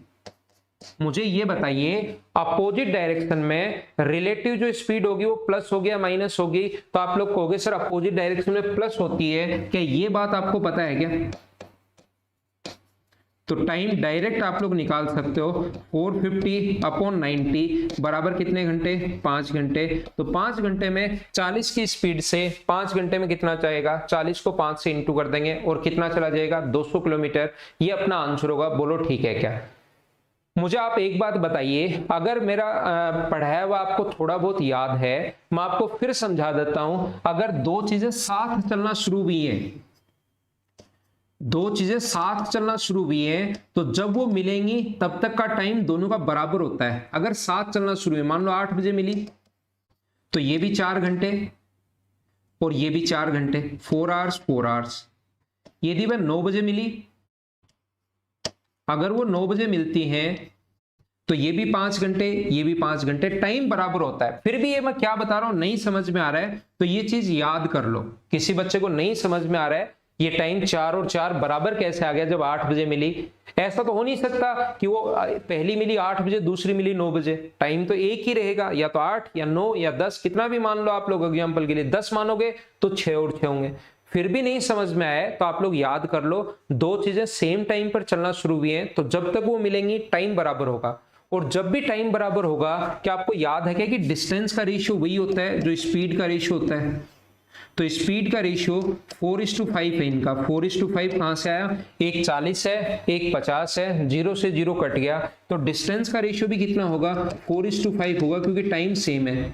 मुझे ये बताइए, अपोजिट डायरेक्शन में रिलेटिव जो स्पीड होगी वो प्लस होगी या माइनस होगी? तो आप लोग कहोगे सर अपोजिट डायरेक्शन में प्लस होती है, क्या ये बात आपको पता है क्या? तो टाइम डायरेक्ट आप लोग निकाल सकते हो, 450 अपॉन 90 बराबर कितने घंटे? 5 घंटे। तो 5 घंटे में 40 की स्पीड से 5 घंटे में कितना जाएगा? 40 को 5 से इंटू कर देंगे और कितना चला जाएगा? 200 किलोमीटर। ये अपना आंसर होगा। बोलो ठीक है क्या? मुझे आप एक बात बताइए, अगर मेरा पढ़ाया हुआ आपको थोड़ा बहुत याद है, मैं आपको फिर समझा देता हूं। अगर दो चीजें साथ चलना शुरू हुई हैं, तो जब वो मिलेंगी तब तक का टाइम दोनों का बराबर होता है। अगर साथ चलना शुरू हुई, मान लो 8 बजे मिली, तो ये भी 4 घंटे और ये भी 4 घंटे, 4 आवर्स। यदि वह 9 बजे मिली, अगर वो 9 बजे मिलती हैं तो ये भी 5 घंटे, ये भी 5 घंटे, टाइम बराबर होता है। फिर भी ये मैं क्या बता रहा हूं नहीं समझ में आ रहा है तो ये चीज याद कर लो। किसी बच्चे को नहीं समझ में आ रहा है ये टाइम 4 और 4 बराबर कैसे आ गया जब 8 बजे मिली? ऐसा तो हो नहीं सकता कि वो पहली मिली 8 बजे, दूसरी मिली 9 बजे। टाइम तो एक ही रहेगा, या तो 8 या 9 या 10, कितना भी मान लो आप लोग एग्जाम्पल के लिए। 10 मानोगे तो 6 और 6 होंगे। फिर भी नहीं समझ में आए तो आप लोग याद कर लो, दो चीजें सेम टाइम पर चलना शुरू हुई हैं तो जब तक वो मिलेंगी टाइम बराबर होगा। और जब भी टाइम बराबर होगा, क्या आपको याद है क्या कि डिस्टेंस का रेशियो वही होता है जो स्पीड का रेशियो होता है? तो स्पीड का रेशियो 4:5 है इनका। 4:5 कहां से आया? एक 40 है, एक 50 है, 0 से 0 कट गया, तो डिस्टेंस का रेशियो भी कितना होगा? 4:5 होगा, क्योंकि टाइम सेम है।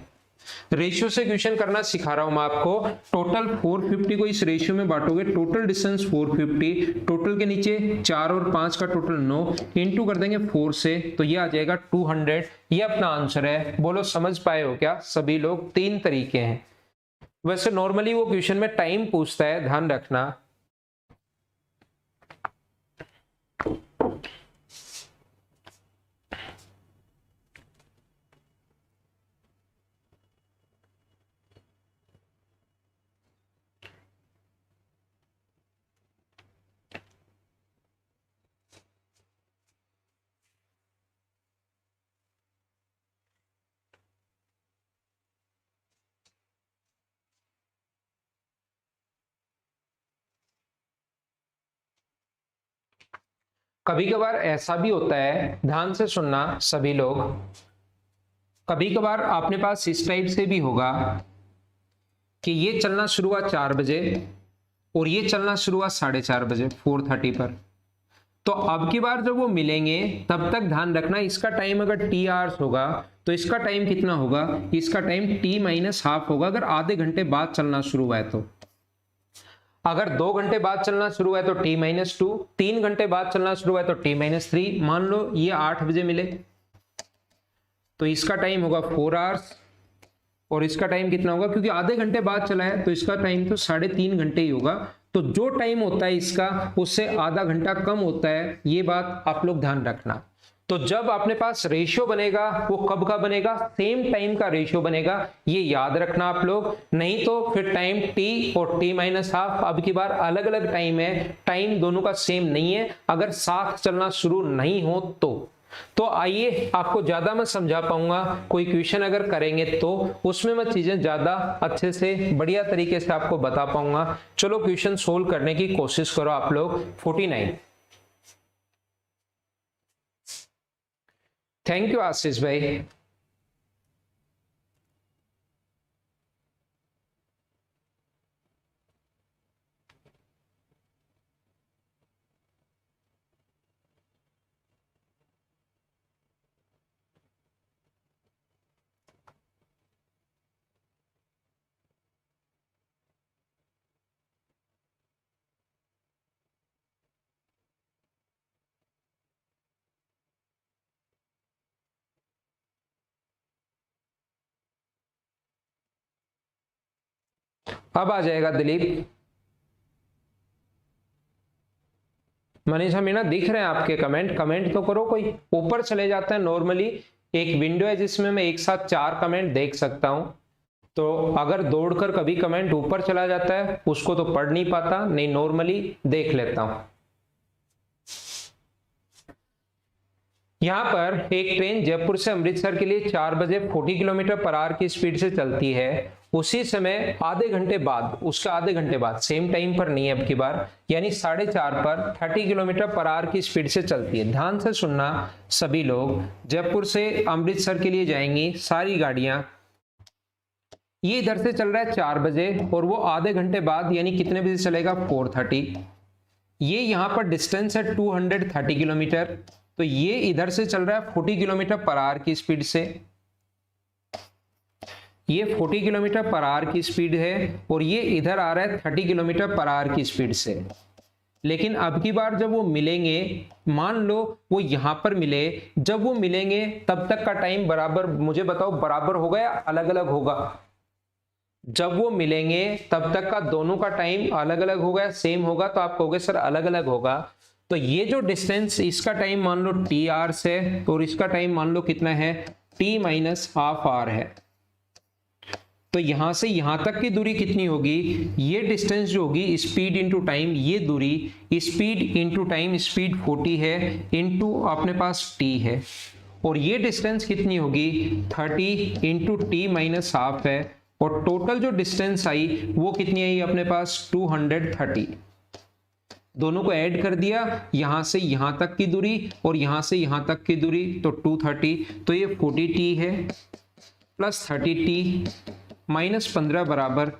रेशियो से क्वेश्चन करना सिखा रहा हूं मैं आपको। टोटल 450 को इस रेशियो में बांटोगे, टोटल डिस्टेंस 450, टोटल के नीचे 4 और 5 का टोटल 9, इंटू कर देंगे 4 से, तो ये आ जाएगा 200। ये अपना आंसर है। बोलो समझ पाए हो क्या सभी लोग? 3 तरीके हैं। वैसे नॉर्मली वो क्वेश्चन में टाइम पूछता है, ध्यान रखना। कभी कभार ऐसा भी होता है, ध्यान से सुनना सभी लोग, कभी कभार अपने पास इस टाइप से भी होगा कि ये चलना शुरू हुआ 4 बजे और ये चलना शुरू हुआ 4:30 बजे 4:30 पर। तो अब की बार जब वो मिलेंगे तब तक ध्यान रखना, इसका टाइम अगर t आवर्स होगा तो इसका टाइम कितना होगा? इसका टाइम t माइनस हाफ होगा, अगर आधे घंटे बाद चलना शुरू हुआ है तो। अगर 2 घंटे बाद चलना शुरू है तो t-2, 3 घंटे बाद चलना शुरू है तो t-3। मान लो ये 8 बजे मिले तो इसका टाइम होगा 4 आवर्स और इसका टाइम कितना होगा? क्योंकि आधे घंटे बाद चला है तो इसका टाइम तो 3.5 घंटे ही होगा। तो जो टाइम होता है इसका उससे आधा घंटा कम होता है, ये बात आप लोग ध्यान रखना। तो जब अपने पास रेशियो बनेगा वो कब का बनेगा? सेम टाइम का रेशियो बनेगा, ये याद रखना आप लोग। नहीं तो फिर टाइम t और t-हाफ, अब की बार अलग अलग टाइम है, टाइम दोनों का सेम नहीं है अगर साथ चलना शुरू नहीं हो तो आइए आपको ज्यादा मैं समझा पाऊंगा। कोई क्वेश्चन अगर करेंगे तो उसमें मैं चीजें ज्यादा अच्छे से बढ़िया तरीके से आपको बता पाऊंगा। चलो क्वेश्चन सोल्व करने की कोशिश करो आप लोग। 49। थैंक यू आशीष भाई। अब आ जाएगा दिलीप। मनीषा मीना दिख रहे हैं आपके कमेंट? कमेंट तो करो कोई। ऊपर चले जाते हैं। नॉर्मली एक विंडो है जिसमें मैं एक साथ 4 कमेंट देख सकता हूं, तो अगर दौड़कर कभी कमेंट ऊपर चला जाता है उसको तो पढ़ नहीं पाता, नहीं नॉर्मली देख लेता हूं। यहां पर एक ट्रेन जयपुर से अमृतसर के लिए 4 बजे 40 किलोमीटर पर आवर की स्पीड से चलती है। उसी समय आधे घंटे बाद, उसका आधे घंटे बाद, सेम टाइम पर नहीं है अब की बार, यानी 4:30 पर 30 किलोमीटर पर आवर की स्पीड से चलती है। ध्यान से सुनना सभी लोग, जयपुर से अमृतसर के लिए जाएंगी सारी गाड़ियां। ये इधर से चल रहा है 4 बजे और वो आधे घंटे बाद यानी कितने बजे चलेगा? 4:30। ये यहां पर डिस्टेंस है 230 किलोमीटर, तो ये इधर से चल रहा है 40 किलोमीटर पर आवर की स्पीड से। ये 40 किलोमीटर पर आवर की स्पीड है और ये इधर आ रहा है 30 किलोमीटर पर आवर की स्पीड से। लेकिन अब की बार जब वो मिलेंगे, मान लो वो यहां पर मिले, जब वो मिलेंगे तब तक का टाइम बराबर, मुझे बताओ बराबर होगा या अलग अलग होगा? जब वो मिलेंगे तब तक का दोनों का टाइम अलग अलग होगा या सेम होगा? तो आप कहोगे सर अलग अलग होगा। तो ये जो डिस्टेंस, इसका टाइम मान लो टी आवर्स है और इसका टाइम मान लो कितना है? टी माइनस हाफ आवर है। तो यहां से यहां तक की दूरी कितनी होगी? ये डिस्टेंस जो होगी स्पीड इंटू टाइम, ये दूरी स्पीड इंटू टाइम, स्पीड 40 है इंटू अपने पास टी है, और ये डिस्टेंस कितनी होगी? 30 इंटू टी माइनस हाफ है, और टोटल जो डिस्टेंस आई वो कितनी आई अपने पास? 230। दोनों को ऐड कर दिया, यहां से यहां तक की दूरी और यहां से यहां तक की दूरी, तो 230। तो ये 40t है प्लस 30t माइनस 15 बराबर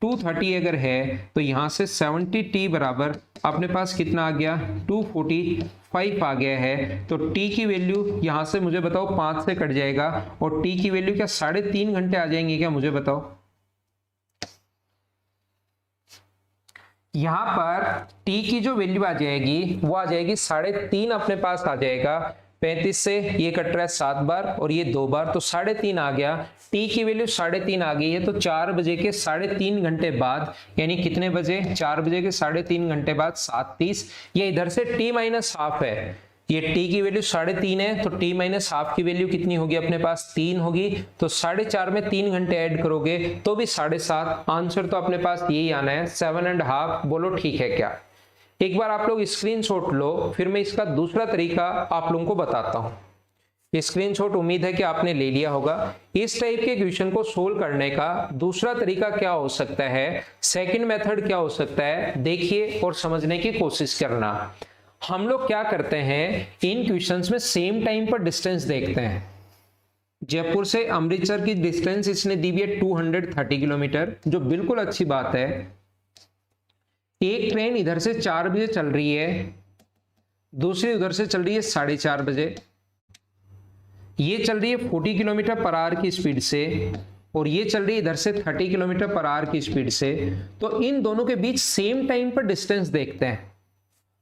230 अगर है तो यहां से 70t बराबर अपने पास कितना आ गया? 245 आ गया है। तो t की वैल्यू यहां से मुझे बताओ 5 से कट जाएगा, और t की वैल्यू क्या 3.5 घंटे आ जाएंगे क्या? मुझे बताओ। यहां पर t की जो वैल्यू आ जाएगी वो आ जाएगी 3.5 अपने पास आ जाएगा। 35 से ये कट रहा है 7 बार और ये 2 बार, तो 3.5 आ गया। t की वैल्यू 3.5 आ गई है, तो 4 बजे के 3.5 घंटे बाद, यानी कितने बजे? 4 बजे के 3.5 घंटे बाद 7:30। ये इधर से t माइनस हाफ है, ये t की वैल्यू 3.5 है, तो t माइनस हाफ की वैल्यू कितनी होगी अपने पास? 3 होगी। तो 4.5 में 3 घंटे ऐड करोगे तो भी 7.5। आंसर तो अपने पास यही आना है, 7.5। बोलो ठीक है क्या? एक बार आप लोग स्क्रीनशॉट लो, फिर मैं इसका दूसरा तरीका आप लोगों को बताता हूं। स्क्रीनशॉट उम्मीद है कि आपने ले लिया होगा। इस टाइप के क्वेश्चन को सोल्व करने का दूसरा तरीका क्या हो सकता है, सेकंड मेथड क्या हो सकता है, देखिए और समझने की कोशिश करना। हम लोग क्या करते हैं, इन क्वेश्चंस में सेम टाइम पर डिस्टेंस देखते हैं। जयपुर से अमृतसर की डिस्टेंस इसने दी हुई है 230 किलोमीटर, जो बिल्कुल अच्छी बात है। एक ट्रेन इधर से 4 बजे चल रही है, दूसरी उधर से चल रही है 4:30 बजे। ये चल रही है 40 किलोमीटर पर आवर की स्पीड से और ये चल रही है इधर से 30 किलोमीटर पर आवर की स्पीड से। तो इन दोनों के बीच सेम टाइम पर डिस्टेंस देखते हैं।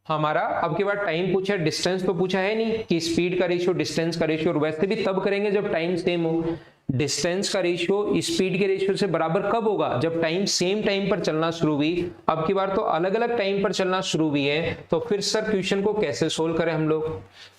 हमारा अब की बार टाइम पूछा है, डिस्टेंस तो पूछा है नहीं कि स्पीड का रेशियो डिस्टेंस का रेशियो, और वैसे भी तब करेंगे जब टाइम सेम हो। डिस्टेंस का रेशियो स्पीड के रेशियो से बराबर कब होगा? जब टाइम सेम टाइम पर चलना शुरू हुई। अब की बार तो अलग अलग टाइम पर चलना शुरू हुई है, तो फिर सर क्वेश्चन को कैसे सोल्व करें हम लोग?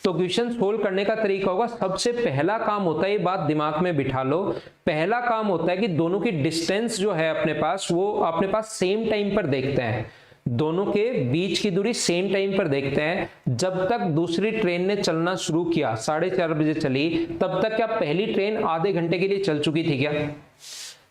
तो क्वेश्चन सोल्व करने का तरीका होगा, सबसे पहला काम होता है, ये बात दिमाग में बिठा लो, पहला काम होता है कि दोनों की डिस्टेंस जो है अपने पास, वो अपने पास सेम टाइम पर देखते हैं। दोनों के बीच की दूरी सेम टाइम पर देखते हैं। जब तक दूसरी ट्रेन ने चलना शुरू किया, 4:30 बजे चली, तब तक क्या पहली ट्रेन आधे घंटे के लिए चल चुकी थी क्या?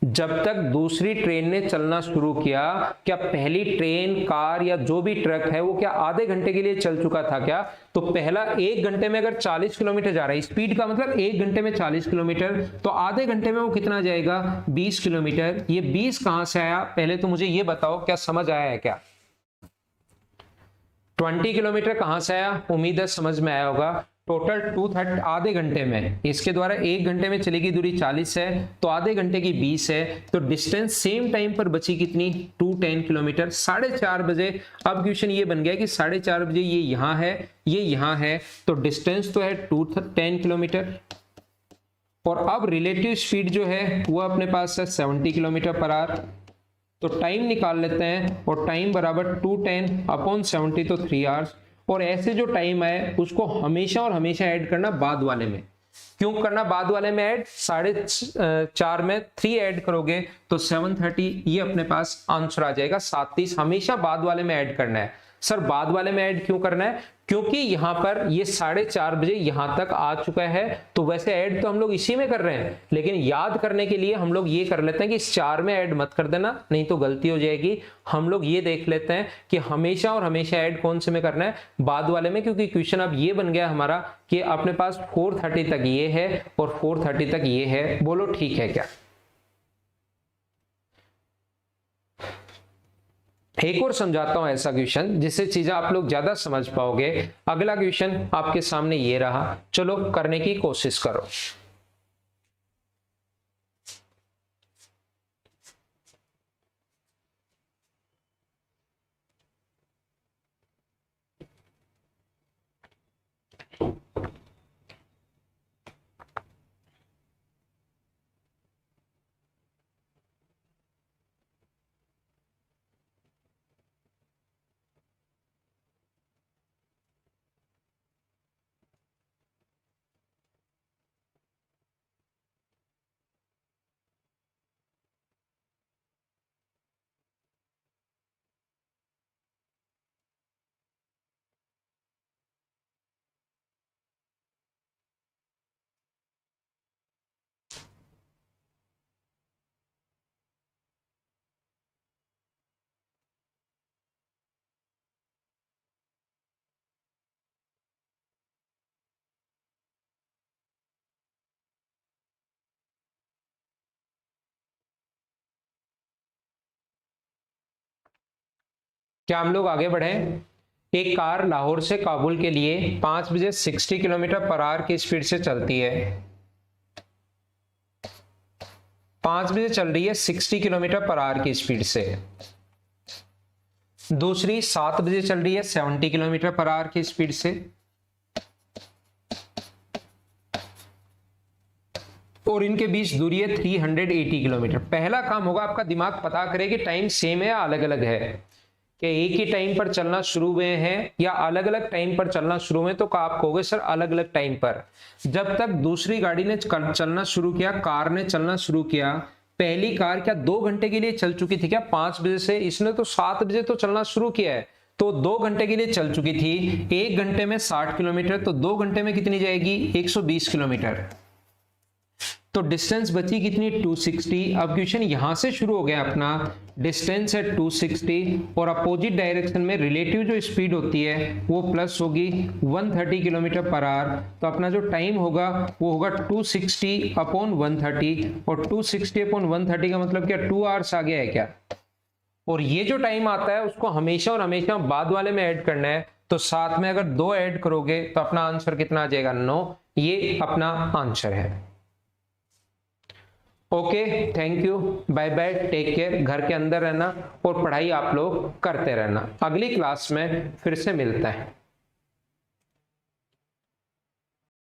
जब तक दूसरी ट्रेन ने चलना शुरू किया, क्या पहली ट्रेन, कार या जो भी ट्रक है वो क्या आधे घंटे के लिए चल चुका था क्या? तो पहला 1 घंटे में अगर 40 किलोमीटर जा रहा है, स्पीड का मतलब 1 घंटे में 40 किलोमीटर, तो आधे घंटे में वो कितना जाएगा? 20 किलोमीटर। ये 20 कहां से आया? पहले तो मुझे ये बताओ, क्या समझ आया है क्या? 20 किलोमीटर कहां से आया? उम्मीद है समझ में आया होगा। टोटल 230 आधे घंटे में, इसके द्वारा 1 घंटे में चलेगी दूरी 40 है, तो आधे घंटे की 20 है, तो डिस्टेंस सेम टाइम पर बची कितनी? 210 किलोमीटर। 4:30 बजे अब क्वेश्चन ये बन गया कि 4:30 बजे ये यहां है, ये यहां है, तो डिस्टेंस तो है 210 किलोमीटर, और अब रिलेटिव स्पीड जो है वो अपने पास है 70 किलोमीटर पर आवर। तो टाइम निकाल लेते हैं, और टाइम बराबर 210/70 तो 3 आवर्स। और ऐसे जो टाइम है उसको हमेशा और हमेशा ऐड करना बाद वाले में। क्यों करना बाद वाले में ऐड? 4.5 में 3 ऐड करोगे तो 7:30, ये अपने पास आंसर आ जाएगा। 7:30 हमेशा बाद वाले में ऐड करना है। सर बाद वाले में ऐड क्यों करना है? क्योंकि यहां पर ये 4:30 बजे यहां तक आ चुका है, तो वैसे ऐड तो हम लोग इसी में कर रहे हैं, लेकिन याद करने के लिए हम लोग ये कर लेते हैं कि इस 4 में ऐड मत कर देना, नहीं तो गलती हो जाएगी। हम लोग ये देख लेते हैं कि हमेशा और हमेशा ऐड कौन से में करना है? बाद वाले में। क्योंकि क्वेश्चन अब ये बन गया हमारा कि अपने पास 4:30 तक ये है और 4:30 तक ये है। बोलो ठीक है क्या? एक और समझाता हूं ऐसा क्वेश्चन जिससे चीजें आप लोग ज्यादा समझ पाओगे। अगला क्वेश्चन आपके सामने ये रहा, चलो करने की कोशिश करो। क्या हम लोग आगे बढ़े? एक कार लाहौर से काबुल के लिए 5 बजे 60 किलोमीटर पर आवर की स्पीड से चलती है। 5 बजे चल रही है 60 किलोमीटर पर आवर की स्पीड से। दूसरी 7 बजे चल रही है 70 किलोमीटर पर आवर की स्पीड से। और इनके बीच दूरी है 380 किलोमीटर। पहला काम होगा आपका दिमाग पता करे कि टाइम सेम है या अलग अलग है, कि एक ही टाइम पर चलना शुरू हुए हैं या अलग अलग टाइम पर चलना शुरू हुए। तो आप कहोगे सर अलग अलग टाइम पर। जब तक दूसरी गाड़ी ने चलना शुरू किया, कार ने चलना शुरू किया, पहली कार क्या 2 घंटे के लिए चल चुकी थी क्या? 5 बजे से। इसने तो 7 बजे तो चलना शुरू किया है, तो 2 घंटे के लिए चल चुकी थी। 1 घंटे में 60 किलोमीटर, तो 2 घंटे में कितनी जाएगी? 120 किलोमीटर। तो डिस्टेंस बची कितनी? 260। अब क्वेश्चन यहां से शुरू हो गया अपना। डिस्टेंस है 260 और अपोजिट डायरेक्शन में रिलेटिव जो स्पीड होती है वो प्लस होगी 130 किलोमीटर पर आवर। तो अपना जो टाइम होगा वो होगा 260/130, और 260/130 का मतलब क्या? 2 आवर्स आ गया है क्या? और ये जो टाइम आता है उसको हमेशा और हमेशा बाद वाले में ऐड करना है। तो साथ में अगर 2 ऐड करोगे तो अपना आंसर कितना आ जाएगा? 9। ये अपना आंसर है। Okay, thank you, bye bye, take care. घर के अंदर रहना और पढ़ाई आप लोग करते रहना। अगली क्लास में फिर से मिलते हैं।